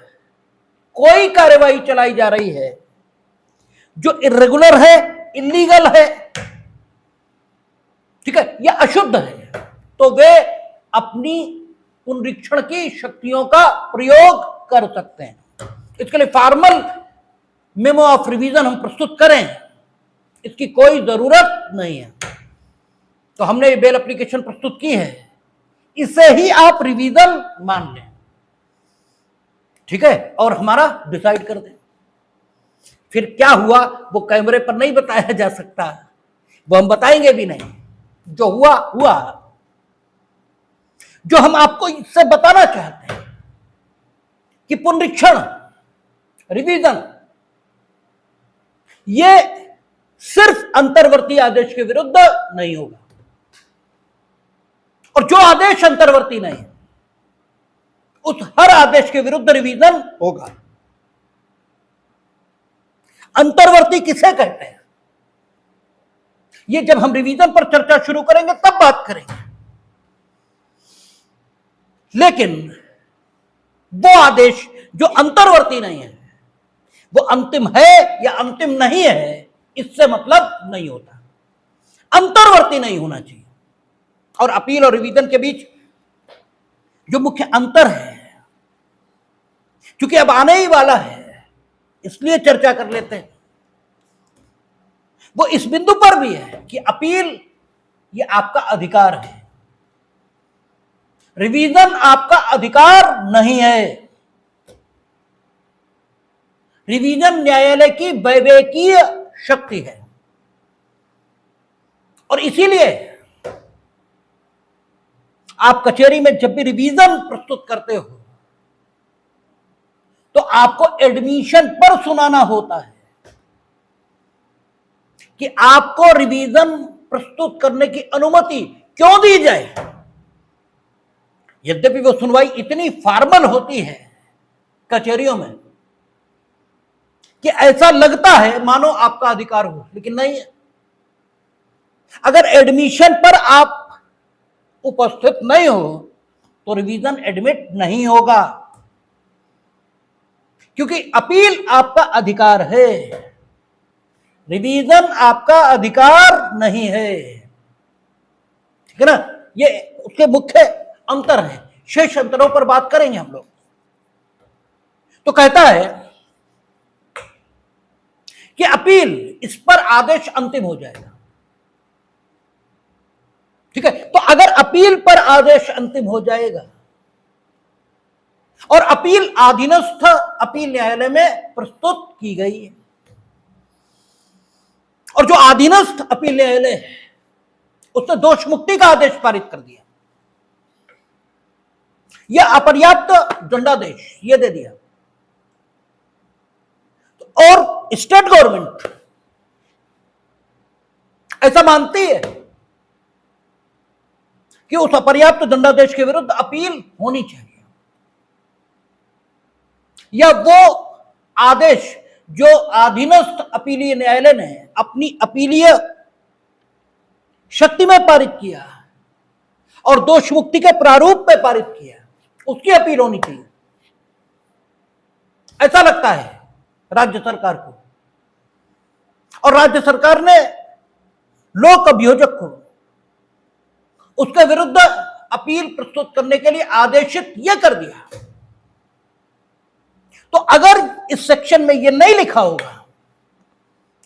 कोई कार्यवाही चलाई जा रही है जो इर्रेगुलर है, इलीगल है, ठीक है, या अशुद्ध है, तो वे अपनी पुनरीक्षण की शक्तियों का प्रयोग कर सकते हैं। इसके लिए फॉर्मल मेमो ऑफ रिवीजन हम प्रस्तुत करें, इसकी कोई जरूरत नहीं है। तो हमने ये बेल एप्लीकेशन प्रस्तुत की है, इसे ही आप रिवीजन मान लें, ठीक है, और हमारा डिसाइड कर दें। फिर क्या हुआ वो कैमरे पर नहीं बताया जा सकता, वो हम बताएंगे भी नहीं। जो हुआ हुआ। जो हम आपको इससे बताना चाहते हैं कि पुनरीक्षण, रिवीजन, ये सिर्फ अंतर्वर्ती आदेश के विरुद्ध नहीं होगा, और जो आदेश अंतर्वर्ती नहीं है उस हर आदेश के विरुद्ध रिवीजन होगा। अंतर्वर्ती किसे कहते हैं ये जब हम रिवीजन पर चर्चा शुरू करेंगे तब बात करेंगे, लेकिन वो आदेश जो अंतर्वर्ती नहीं है वो अंतिम है या अंतिम नहीं है इससे मतलब नहीं होता, अंतर्वर्ती नहीं होना चाहिए। और अपील और रिवीजन के बीच जो मुख्य अंतर है, क्योंकि अब आने ही वाला है इसलिए चर्चा कर लेते हैं, वो इस बिंदु पर भी है कि अपील ये आपका अधिकार है, रिवीजन आपका अधिकार नहीं है। रिवीजन न्यायालय की वैवेकीय शक्ति है और इसीलिए आप कचहरी में जब भी रिवीजन प्रस्तुत करते हो तो आपको एडमिशन पर सुनाना होता है, कि आपको रिवीजन प्रस्तुत करने की अनुमति क्यों दी जाए। यद्यपि वो सुनवाई इतनी फॉर्मल होती है कचहरियों में कि ऐसा लगता है मानो आपका अधिकार हो, लेकिन नहीं है। अगर एडमिशन पर आप उपस्थित नहीं हो तो रिवीजन एडमिट नहीं होगा, क्योंकि अपील आपका अधिकार है, रिवीजन आपका अधिकार नहीं है। ठीक है ना, ये उसके मुख्य अंतर है। शेष अंतरों पर बात करेंगे हम लोग। तो कहता है कि अपील, इस पर आदेश अंतिम हो जाएगा। ठीक है, तो अगर अपील पर आदेश अंतिम हो जाएगा और अपील अधीनस्थ अपील न्यायालय में प्रस्तुत की गई है, और जो अधीनस्थ अपील न्यायालय है उसने दोष मुक्ति का आदेश पारित कर दिया, यह अपर्याप्त दंडादेश ये दे दिया, और स्टेट गवर्नमेंट ऐसा मानती है कि उस अपर्याप्त दंडादेश के विरुद्ध अपील होनी चाहिए, या वो आदेश जो अधीनस्थ अपीलीय न्यायालय ने अपनी अपीलीय शक्ति में पारित किया और दोष मुक्ति के प्रारूप में पारित किया, उसकी अपील होनी चाहिए, ऐसा लगता है राज्य सरकार को। और राज्य सरकार ने लोक अभियोजक को उसके विरुद्ध अपील प्रस्तुत करने के लिए आदेशित यह कर दिया। तो अगर इस सेक्शन में यह नहीं लिखा होगा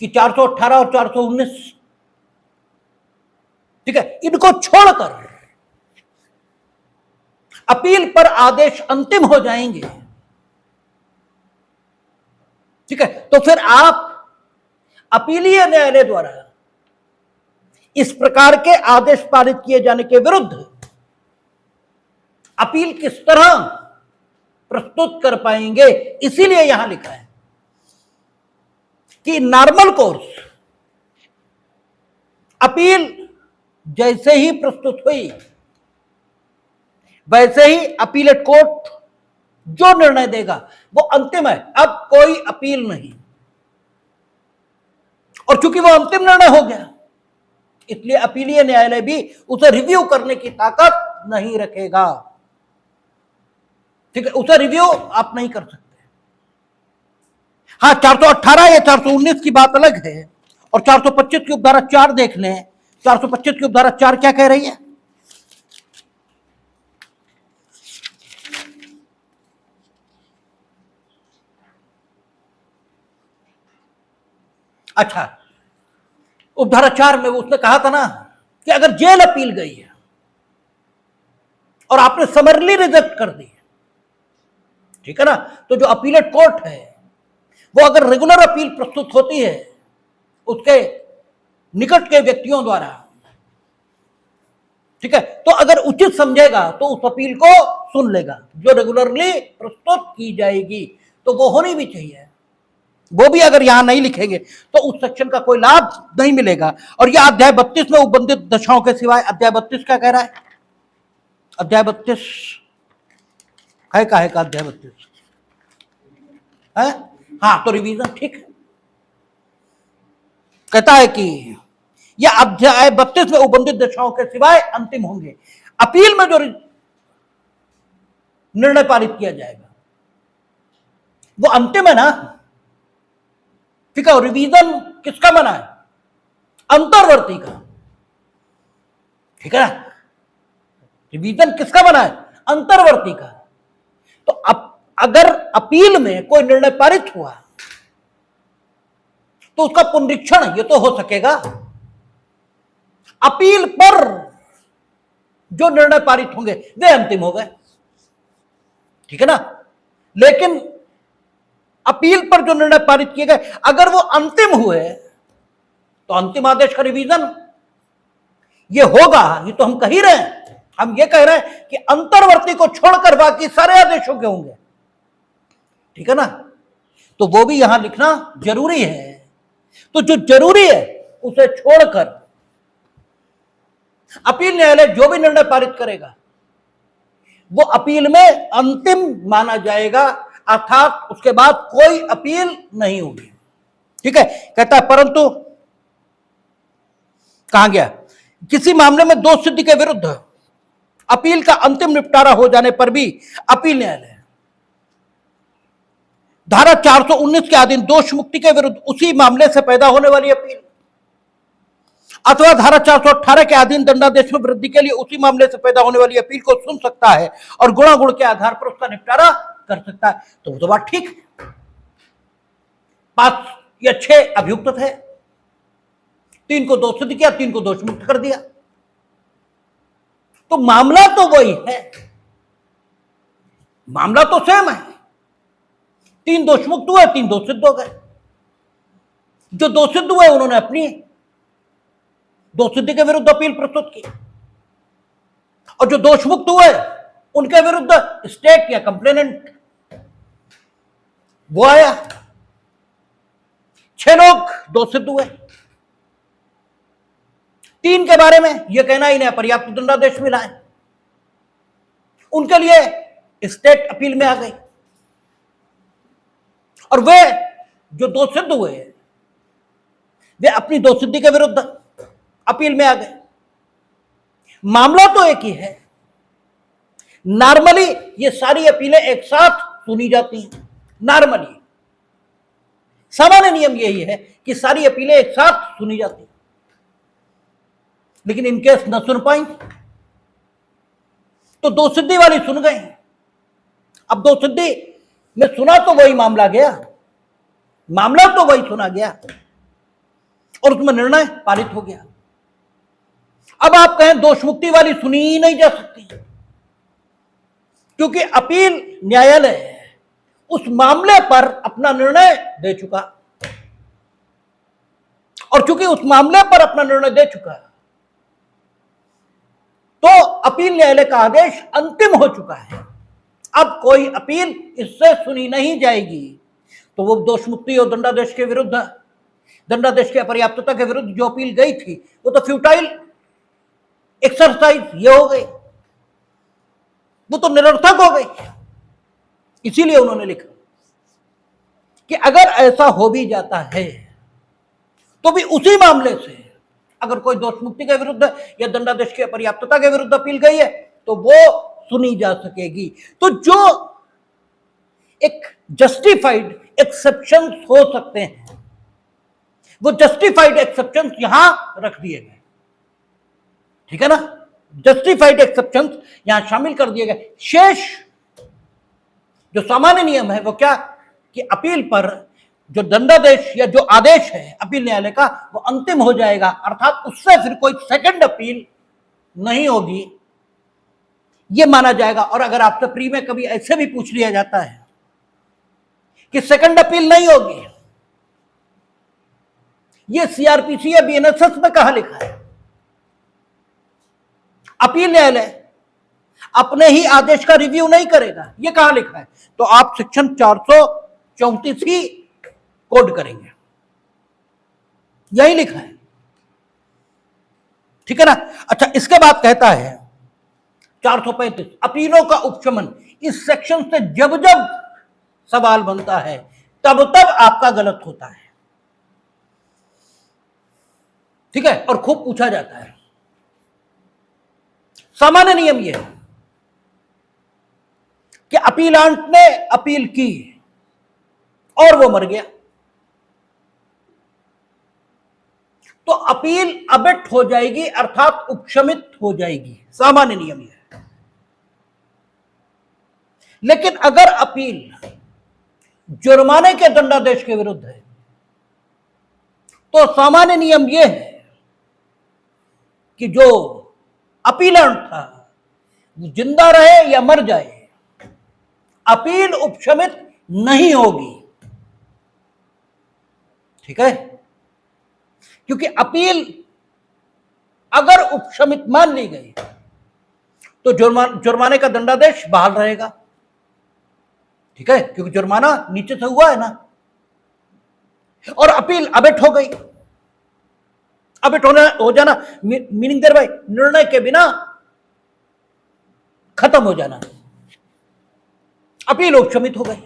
कि 418 और 419, ठीक है, इनको छोड़कर अपील पर आदेश अंतिम हो जाएंगे, ठीक है, तो फिर आप अपीलीय न्यायालय द्वारा इस प्रकार के आदेश पारित किए जाने के विरुद्ध अपील किस तरह प्रस्तुत कर पाएंगे। इसीलिए यहां लिखा है कि नॉर्मल कोर्स अपील जैसे ही प्रस्तुत हुई वैसे ही अपीलेट कोर्ट जो निर्णय देगा वो अंतिम है, अब कोई अपील नहीं। और चूंकि वो अंतिम निर्णय हो गया इसलिए अपीलीय न्यायालय भी उसे रिव्यू करने की ताकत नहीं रखेगा। ठीक है, उसे रिव्यू आप नहीं कर सकते। हाँ, 418 या 419 की बात अलग है, और 425 की उपधारा 4 देख लें। 425 की उपधारा 4 क्या कह रही है? अच्छा, उपधारा 4 में उसने कहा था ना कि अगर जेल अपील गई है और आपने समरली रिजेक्ट कर दी, ठीक है ना, तो जो अपीलेट कोर्ट है वो अगर रेगुलर अपील प्रस्तुत होती है उसके निकट के व्यक्तियों द्वारा, ठीक है, तो अगर उचित समझेगा तो उस अपील को सुन लेगा जो रेगुलरली प्रस्तुत की जाएगी, तो वो होनी भी चाहिए। वो भी अगर यहां नहीं लिखेंगे तो उस सेक्शन का कोई लाभ नहीं मिलेगा। और यह अध्याय 32 में उपबंधित दशाओं के सिवाय, अध्याय 32 क्या कह रहा है? अध्याय 32 है का अध्याय 32 है? हाँ, तो रिवीजन ठीक है। कहता है कि यह अध्याय 32 में उपबंधित दशाओं के सिवाय अंतिम होंगे। अपील में जो निर्णय पारित किया जाएगा वो अंतिम है ना, ठीक है। रिवीजन किसका बना है? अंतर्वर्ती का, ठीक है ना। रिवीजन किसका बना है? अंतर्वर्ती का। तो अब अगर अपील में कोई निर्णय पारित हुआ तो उसका पुनरीक्षण ये तो हो सकेगा। अपील पर जो निर्णय पारित होंगे वे अंतिम हो गए, ठीक है ना। लेकिन अपील पर जो निर्णय पारित किए गए अगर वो अंतिम हुए तो अंतिम आदेश का रिवीजन ये होगा। ये तो हम कह ही रहे हैं, हम ये कह रहे हैं कि अंतर्वर्ती को छोड़कर बाकी सारे आदेशों के होंगे, ठीक है ना। तो वो भी यहां लिखना जरूरी है। तो जो जरूरी है उसे छोड़कर अपील न्यायालय जो भी निर्णय पारित करेगा वो अपील में अंतिम माना जाएगा, अर्थात उसके बाद कोई अपील नहीं होगी। ठीक है, कहता है परंतु कहा गया किसी मामले में दोष सिद्धि के विरुद्ध अपील का अंतिम निपटारा हो जाने पर भी अपील न्यायालय धारा 419 के अधीन दोष मुक्ति के विरुद्ध उसी मामले से पैदा होने वाली अपील अथवा धारा 418 के अधीन दंडादेश में वृद्धि के लिए उसी मामले से पैदा होने वाली अपील को सुन सकता है और गुणागुण के आधार पर उसका निपटारा कर सकता है। तो वो तो बात ठीक है, 5 या 6 अभियुक्त थे, 3 को दोष सिद्ध किया, 3 को दोष मुक्त कर दिया, तो मामला तो वही है, मामला तो सेम है, 3 दोष मुक्त हुए, 3 दोष सिद्ध हो गए। जो दोष सिद्ध हुए उन्होंने अपनी दोष सिद्धि के विरुद्ध अपील प्रस्तुत की और जो दोष मुक्त हुए उनके विरुद्ध स्टेट या कंप्लेनेंट वो आया। 6 लोग दोष सिद्ध हुए, 3 के बारे में यह कहना ही नहीं पर्याप्त दंडादेश मिला है, उनके लिए स्टेट अपील में आ गई और वे जो दोष सिद्ध हुए वे अपनी दोष सिद्धि के विरुद्ध अपील में आ गए। मामला तो एक ही है, नॉर्मली ये सारी अपीलें एक साथ सुनी जाती हैं, नॉर्मली सामान्य नियम यही है कि सारी अपीलें एक साथ सुनी जाती हैं, लेकिन इन केस न सुन पाई तो दोष सिद्धि वाली सुन गए। अब दोष सिद्धि में सुना तो वही मामला गया, मामला तो वही सुना गया और उसमें निर्णय पारित हो गया। अब आप कहें दोष मुक्ति वाली सुनी ही नहीं जा सकती क्योंकि अपील न्यायालय उस मामले पर अपना निर्णय दे चुका और चूंकि उस मामले पर अपना निर्णय दे चुका तो अपील न्यायालय का आदेश अंतिम हो चुका है, अब कोई अपील इससे सुनी नहीं जाएगी। तो वो दोष मुक्ति और दंडादेश के विरुद्ध, दंडादेश की अपर्याप्तता के विरुद्ध जो अपील गई थी वो तो फ्यूटाइल एक्सरसाइज ये हो गई, वो तो निरर्थक हो गई। इसीलिए उन्होंने लिखा कि अगर ऐसा हो भी जाता है तो भी उसी मामले से अगर कोई दोष मुक्ति के विरुद्ध या दंडादेश की अपर्याप्तता के विरुद्ध अपील गई है तो वो सुनी जा सकेगी। तो जो एक जस्टिफाइड एक्सेप्शंस हो सकते हैं वो जस्टिफाइड एक्सेप्शंस यहां रख दिए गए, ठीक है ना, जस्टिफाइड एक्सेप्शंस यहां शामिल कर दिए गए। शेष जो सामान्य नियम है वो क्या कि अपील पर जो दंडादेश या जो आदेश है अपील न्यायालय का वो अंतिम हो जाएगा, अर्थात उससे फिर कोई सेकंड अपील नहीं होगी, ये माना जाएगा। और अगर आपसे प्री में कभी ऐसे भी पूछ लिया जाता है कि सेकंड अपील नहीं होगी, ये सीआरपीसी या बीएनएसएस में कहां लिखा है? अपील न्यायालय अपने ही आदेश का रिव्यू नहीं करेगा, ये कहां लिखा है? तो आप सेक्शन 434 ही कोड करेंगे, यही लिखा है, ठीक है ना। अच्छा, इसके बाद कहता है 435 अपीलों का उपशमन। इस सेक्शन से जब जब सवाल बनता है तब तब आपका गलत होता है, ठीक है, और खूब पूछा जाता है। सामान्य नियम यह है कि अपीलांट ने अपील की और वो मर गया तो अपील अबेट हो जाएगी, अर्थात उपशमित हो जाएगी, सामान्य नियम यह है। लेकिन अगर अपील जुर्माने के दंडादेश के विरुद्ध है तो सामान्य नियम यह है कि जो अपीलांट था वो जिंदा रहे या मर जाए, अपील उपशमित नहीं होगी, ठीक है, क्योंकि अपील अगर उपशमित मान ली गई तो जुर्माने का दंडादेश बहाल रहेगा, ठीक है, क्योंकि जुर्माना नीचे से हुआ है ना, और अपील अबेट हो गई अब हो जाना मीनिंग देर भाई निर्णय के बिना खत्म हो जाना, अपील उपशमित हो गई।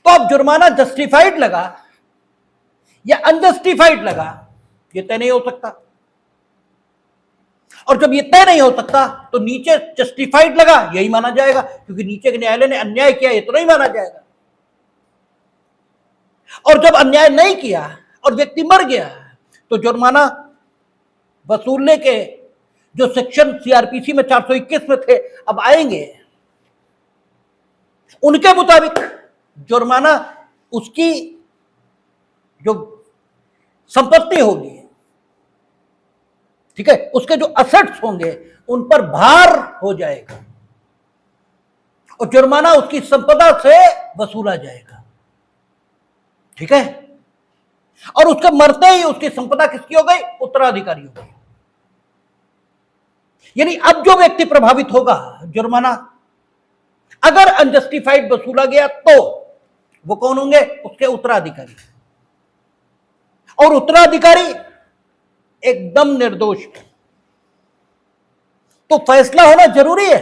तो अब जुर्माना जस्टिफाइड लगा या अनजस्टिफाइड लगा, ये तय नहीं हो सकता। और जब ये तय नहीं हो सकता तो नीचे जस्टिफाइड लगा, यही माना जाएगा, क्योंकि नीचे के न्यायालय ने अन्याय किया, ये तो नहीं माना जाएगा। और जब अन्याय नहीं किया और व्यक्ति मर गया तो जुर्माना वसूलने के जो सेक्शन सीआरपीसी में 421 में थे अब आएंगे, उनके मुताबिक जुर्माना उसकी जो संपत्ति होगी, ठीक है, उसके जो असेट्स होंगे उन पर भार हो जाएगा और जुर्माना उसकी संपदा से वसूला जाएगा, ठीक है। और उसके मरते ही उसकी संपदा किसकी हो गई? उत्तराधिकारी हो गई। यानी अब जो व्यक्ति प्रभावित होगा, जुर्माना अगर अनजस्टिफाइड वसूला गया तो वो कौन होंगे? उसके उत्तराधिकारी। और उत्तराधिकारी एकदम निर्दोष है, तो फैसला होना जरूरी है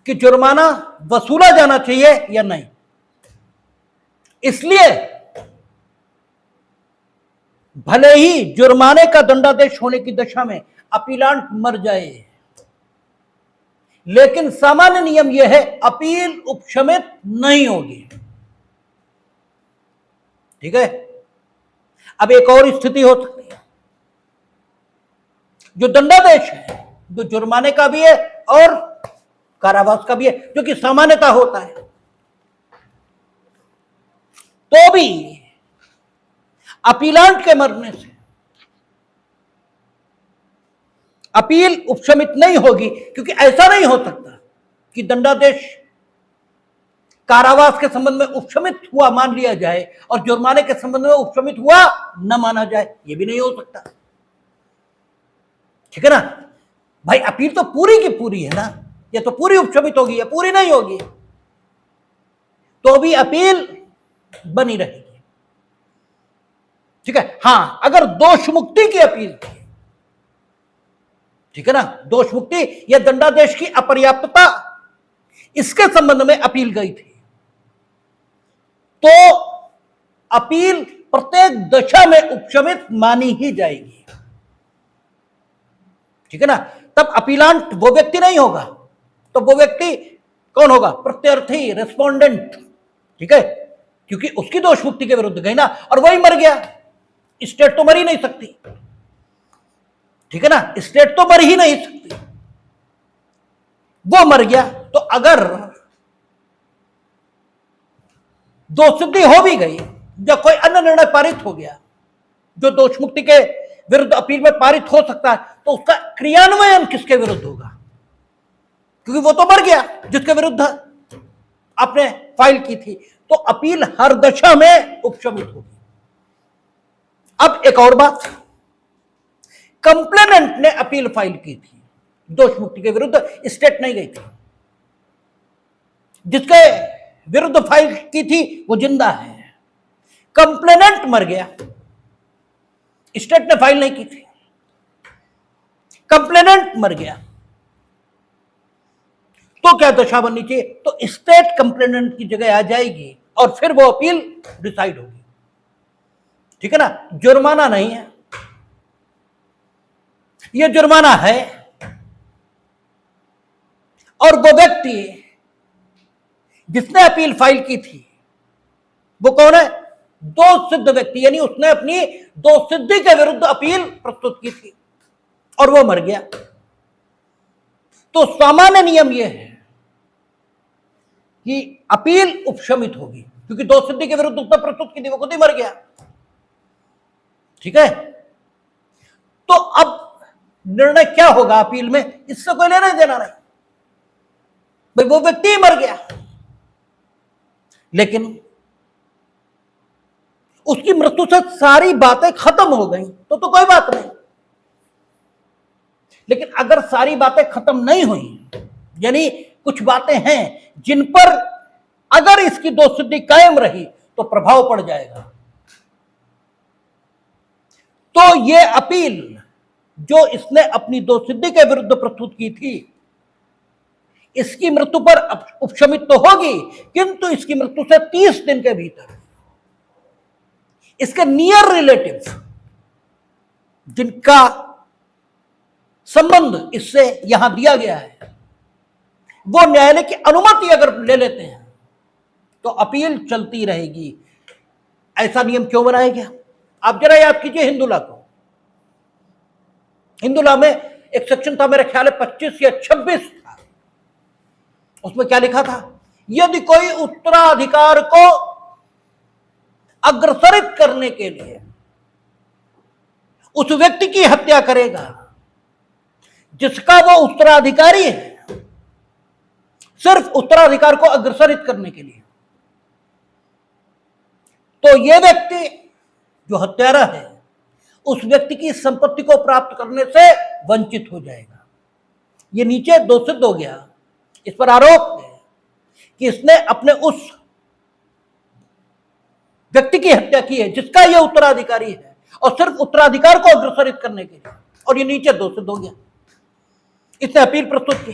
कि जुर्माना वसूला जाना चाहिए या नहीं। इसलिए भले ही जुर्माने का दंडादेश होने की दशा में अपीलांट मर जाए, लेकिन सामान्य नियम यह है अपील उपशमित नहीं होगी, ठीक है। अब एक और स्थिति हो सकती है, जो दंडादेश है जो जुर्माने का भी है और कारावास का भी है, जो कि सामान्यता होता है, तो भी अपीलांट के मरने से अपील उपशमित नहीं होगी, क्योंकि ऐसा नहीं हो सकता कि दंडादेश कारावास के संबंध में उपशमित हुआ मान लिया जाए और जुर्माने के संबंध में उपशमित हुआ न माना जाए, यह भी नहीं हो सकता, ठीक है ना भाई। अपील तो पूरी की पूरी है ना, ये तो पूरी उपशमित होगी या पूरी नहीं होगी, तो भी अपील बनी रहेगी, ठीक है। हां, अगर दोष मुक्ति की अपील थी, ठीक है ना, दोष मुक्ति या दंडादेश की अपर्याप्तता इसके संबंध में अपील गई थी, तो अपील प्रत्येक दशा में उपशमित मानी ही जाएगी, ठीक है ना। तब अपीलांट वो व्यक्ति नहीं होगा, तो वो व्यक्ति कौन होगा? प्रत्यर्थी, रेस्पोंडेंट, ठीक है, क्योंकि उसकी दोष मुक्ति के विरुद्ध गई ना, और वही मर गया। स्टेट तो मर ही नहीं सकती, ठीक है ना, स्टेट तो मर ही नहीं सकती, वो मर गया। तो अगर दोष सिद्धि हो भी गई या कोई अन्य निर्णय पारित हो गया जो दोष मुक्ति के विरुद्ध अपील में पारित हो सकता है, तो उसका क्रियान्वयन किसके विरुद्ध होगा? क्योंकि वो तो मर गया जिसके विरुद्ध आपने फाइल की थी, तो अपील हर दशा में उपशमित होगी। अब एक और बात, कंप्लेनेंट ने अपील फाइल की थी दोष मुक्ति के विरुद्ध, स्टेट नहीं गई थी, जिसके विरुद्ध फाइल की थी वो जिंदा है, कंप्लेनेंट मर गया, स्टेट ने फाइल नहीं की थी, कंप्लेनेंट मर गया, तो क्या दशा बननी चाहिए? तो स्टेट कंप्लेनेंट की जगह आ जाएगी और फिर वो अपील डिसाइड होगी, ठीक है ना। जुर्माना नहीं है, यह जुर्माना है, और वो व्यक्ति जिसने अपील फाइल की थी वो कौन है? दोष सिद्ध व्यक्ति, यानी उसने अपनी दोष सिद्धि के विरुद्ध अपील प्रस्तुत की थी और वो मर गया। तो सामान्य नियम यह है कि अपील उपशमित होगी, क्योंकि दोष सिद्धि के विरुद्ध उसने प्रस्तुत की थी, वो खुद ही मर गया, ठीक है। तो अब निर्णय क्या होगा अपील में, इससे कोई लेना देना नहीं, भाई वो व्यक्ति ही मर गया, लेकिन उसकी मृत्यु से सारी बातें खत्म हो गई तो कोई बात नहीं। लेकिन अगर सारी बातें खत्म नहीं हुई, यानी कुछ बातें हैं जिन पर अगर इसकी दोष सिद्धि कायम रही तो प्रभाव पड़ जाएगा, तो ये अपील जो इसने अपनी दोषसिद्धि के विरुद्ध प्रस्तुत की थी, इसकी मृत्यु पर उपशमित तो होगी, किंतु इसकी मृत्यु से 30 दिन के भीतर इसके नियर रिलेटिव जिनका संबंध इससे यहां दिया गया है, वो न्यायालय की अनुमति अगर ले लेते हैं तो अपील चलती रहेगी। ऐसा नियम क्यों बनाया गया? आप जरा याद कीजिए हिंदू लॉ को। हिंदू लॉ में एक सेक्शन था, मेरे ख्याल है 25 या 26 था। उसमें क्या लिखा था? यदि कोई उत्तराधिकार को अग्रसरित करने के लिए उस व्यक्ति की हत्या करेगा जिसका वो उत्तराधिकारी है, सिर्फ उत्तराधिकार को अग्रसरित करने के लिए, तो ये व्यक्ति जो हत्यारा है उस व्यक्ति की संपत्ति को प्राप्त करने से वंचित हो जाएगा। ये नीचे दोषित हो गया। इस पर आरोप है कि इसने अपने उस व्यक्ति की हत्या की है जिसका ये उत्तराधिकारी है, और सिर्फ उत्तराधिकार को अग्रसरित करने के लिए, और ये नीचे दोषित हो गया। इसने अपील प्रस्तुत की।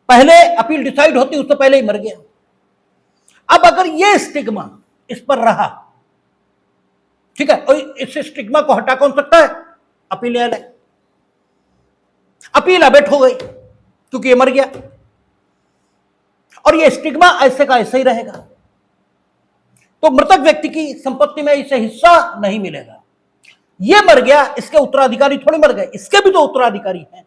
पहले अपील डिसाइड होती, उससे पहले ही मर गया। अब अगर ये स्टिग्मा इस पर रहा, ठीक है, और इस स्टिग्मा को हटा कौन सकता है? अपील न्यायालय। अपील अबेट हो गई क्योंकि ये मर गया, और ये स्टिग्मा ऐसे का ऐसे ही रहेगा, तो मृतक व्यक्ति की संपत्ति में इसे हिस्सा नहीं मिलेगा। ये मर गया, इसके उत्तराधिकारी थोड़ी मर गए, इसके भी तो उत्तराधिकारी हैं,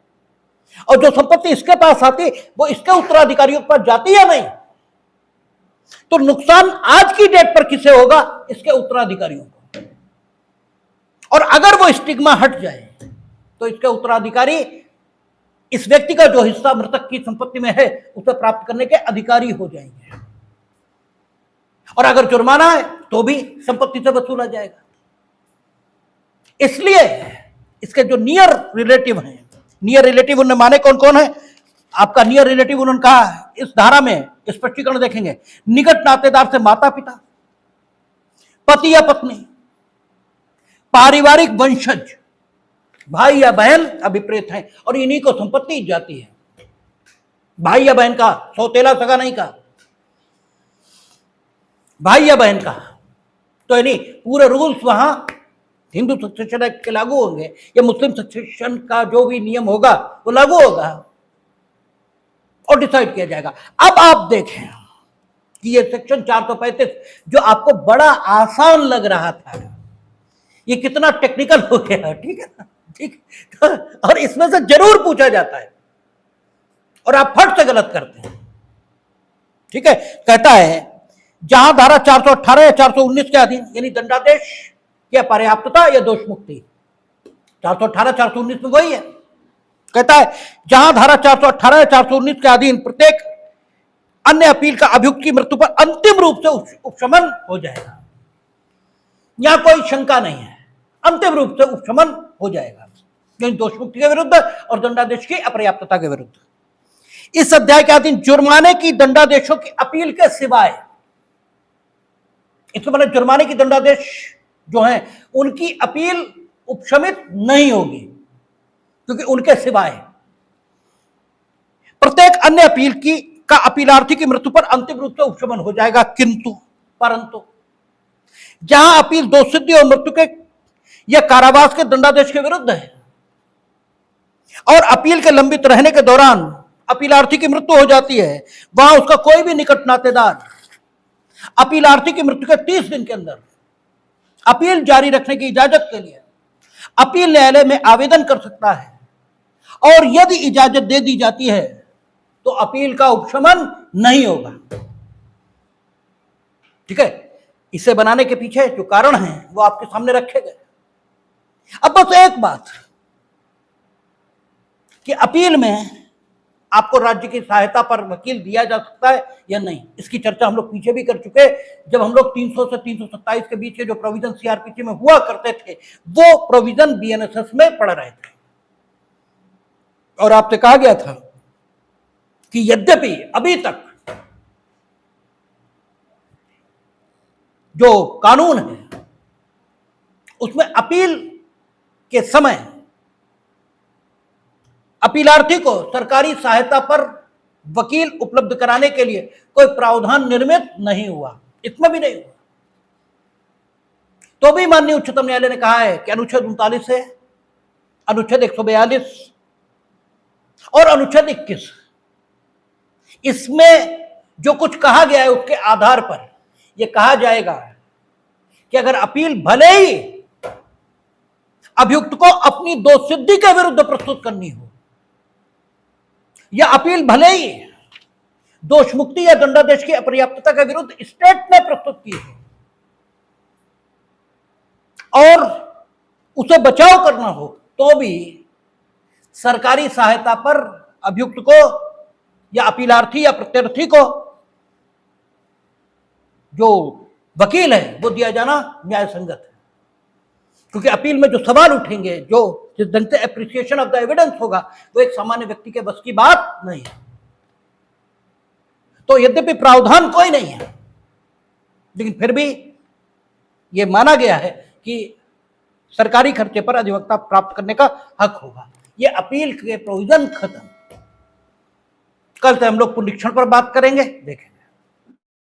और जो संपत्ति इसके पास आती वो इसके उत्तराधिकारियों के पास जाती या नहीं? तो नुकसान आज की डेट पर किसे होगा? इसके उत्तराधिकारियों को। और अगर वो स्टिग्मा हट जाए तो इसके उत्तराधिकारी इस व्यक्ति का जो हिस्सा मृतक की संपत्ति में है उसे प्राप्त करने के अधिकारी हो जाएंगे, और अगर जुर्माना है तो भी संपत्ति से वसूला जाएगा। इसलिए इसके जो नियर रिलेटिव हैं, नियर रिलेटिव उन्होंने माने कौन कौन है? आपका नियर रिलेटिव उन्होंने कहा, इस धारा में स्पष्टीकरण देखेंगे, निकट नातेदार से माता पिता, पति या पत्नी, पारिवारिक वंशज, भाई या बहन अभिप्रेत हैं, और इन्हीं को संपत्ति जाती है। भाई या बहन का, सौतेला सगा नहीं का, भाई या बहन का। तो यानी पूरे रूल्स वहां हिंदू सक्सेशन एक्ट के लागू होंगे, या मुस्लिम सक्सेशन का जो भी नियम होगा वो लागू होगा और डिसाइड किया जाएगा। अब आप देखें कि ये सेक्शन 435 जो आपको बड़ा आसान लग रहा था, ये कितना टेक्निकल हो गया। ठीक है ना? ठीक, और इसमें से जरूर पूछा जाता है और आप फट से गलत करते हैं। ठीक है, कहता है जहां धारा 418 या 419 के अधीन, यानी दंडादेश या पर्याप्तता या दोष मुक्ति, 418 419 में वही है। कहता है जहां धारा 418 या 419 के अधीन प्रत्येक अन्य अपील का अभियुक्त की मृत्यु पर अंतिम रूप से उपशमन हो जाएगा। यहां कोई शंका नहीं है, अंतिम रूप से उपशमन हो जाएगा, यानी दोष मुक्ति के विरुद्ध और दंडादेश की अपर्याप्तता के विरुद्ध। इस अध्याय के अधीन जुर्माने की दंडादेशों की अपील के सिवाय, इसका मतलब जुर्माने की दंडादेश जो है उनकी अपील उपशमित नहीं होगी, क्योंकि उनके सिवाय प्रत्येक अन्य अपील की का अपीलार्थी की मृत्यु पर अंतिम रूप से उपशमन हो जाएगा। किंतु परंतु जहां अपील दोषसिद्धि और मृत्यु के या कारावास के दंडादेश के विरुद्ध है और अपील के लंबित रहने के दौरान अपीलार्थी की मृत्यु हो जाती है, वहां उसका कोई भी निकट नातेदार अपीलार्थी की मृत्यु के 30 दिन के अंदर अपील जारी रखने की इजाजत के लिए अपील न्यायालय में आवेदन कर सकता है, और यदि इजाजत दे दी जाती है तो अपील का उपशमन नहीं होगा। ठीक है, इसे बनाने के पीछे जो कारण है वो आपके सामने रखे गए। अब बस एक बात कि अपील में आपको राज्य की सहायता पर वकील दिया जा सकता है या नहीं, इसकी चर्चा हम लोग पीछे भी कर चुके, जब हम लोग 300 से 327 के बीच के जो प्रोविजन सीआरपीसी में हुआ करते थे वो प्रोविजन बीएनएसएस में पढ़ रहे थे, और आपसे कहा गया था कि यद्यपि अभी तक जो कानून है उसमें अपील के समय अपीलार्थी को सरकारी सहायता पर वकील उपलब्ध कराने के लिए कोई प्रावधान निर्मित नहीं हुआ, इसमें भी नहीं हुआ। तो भी माननीय उच्चतम न्यायालय ने कहा है कि अनुच्छेद 39 है, अनुच्छेद 142 और अनुच्छेद 21, इसमें जो कुछ कहा गया है उसके आधार पर यह कहा जाएगा कि अगर अपील भले ही अभियुक्त को अपनी दोषसिद्धि के विरुद्ध प्रस्तुत करनी हो, या अपील भले ही दोष मुक्ति या दंडादेश की अपर्याप्तता के विरुद्ध स्टेट ने प्रस्तुत की है और उसे बचाव करना हो, तो भी सरकारी सहायता पर अभियुक्त को या अपीलार्थी या प्रत्यर्थी को जो वकील है वो दिया जाना न्याय संगत है। क्योंकि अपील में जो सवाल उठेंगे, जो जिस ढंग से एप्रिसिएशन ऑफ द एविडेंस होगा, वो एक सामान्य व्यक्ति के बस की बात नहीं है। तो यद्यपि प्रावधान कोई नहीं है, लेकिन फिर भी ये माना गया है कि सरकारी खर्चे पर अधिवक्ता प्राप्त करने का हक होगा। ये अपील के प्रोविजन खत्म। कल से हम लोग पुनरीक्षण पर बात करेंगे, देखें।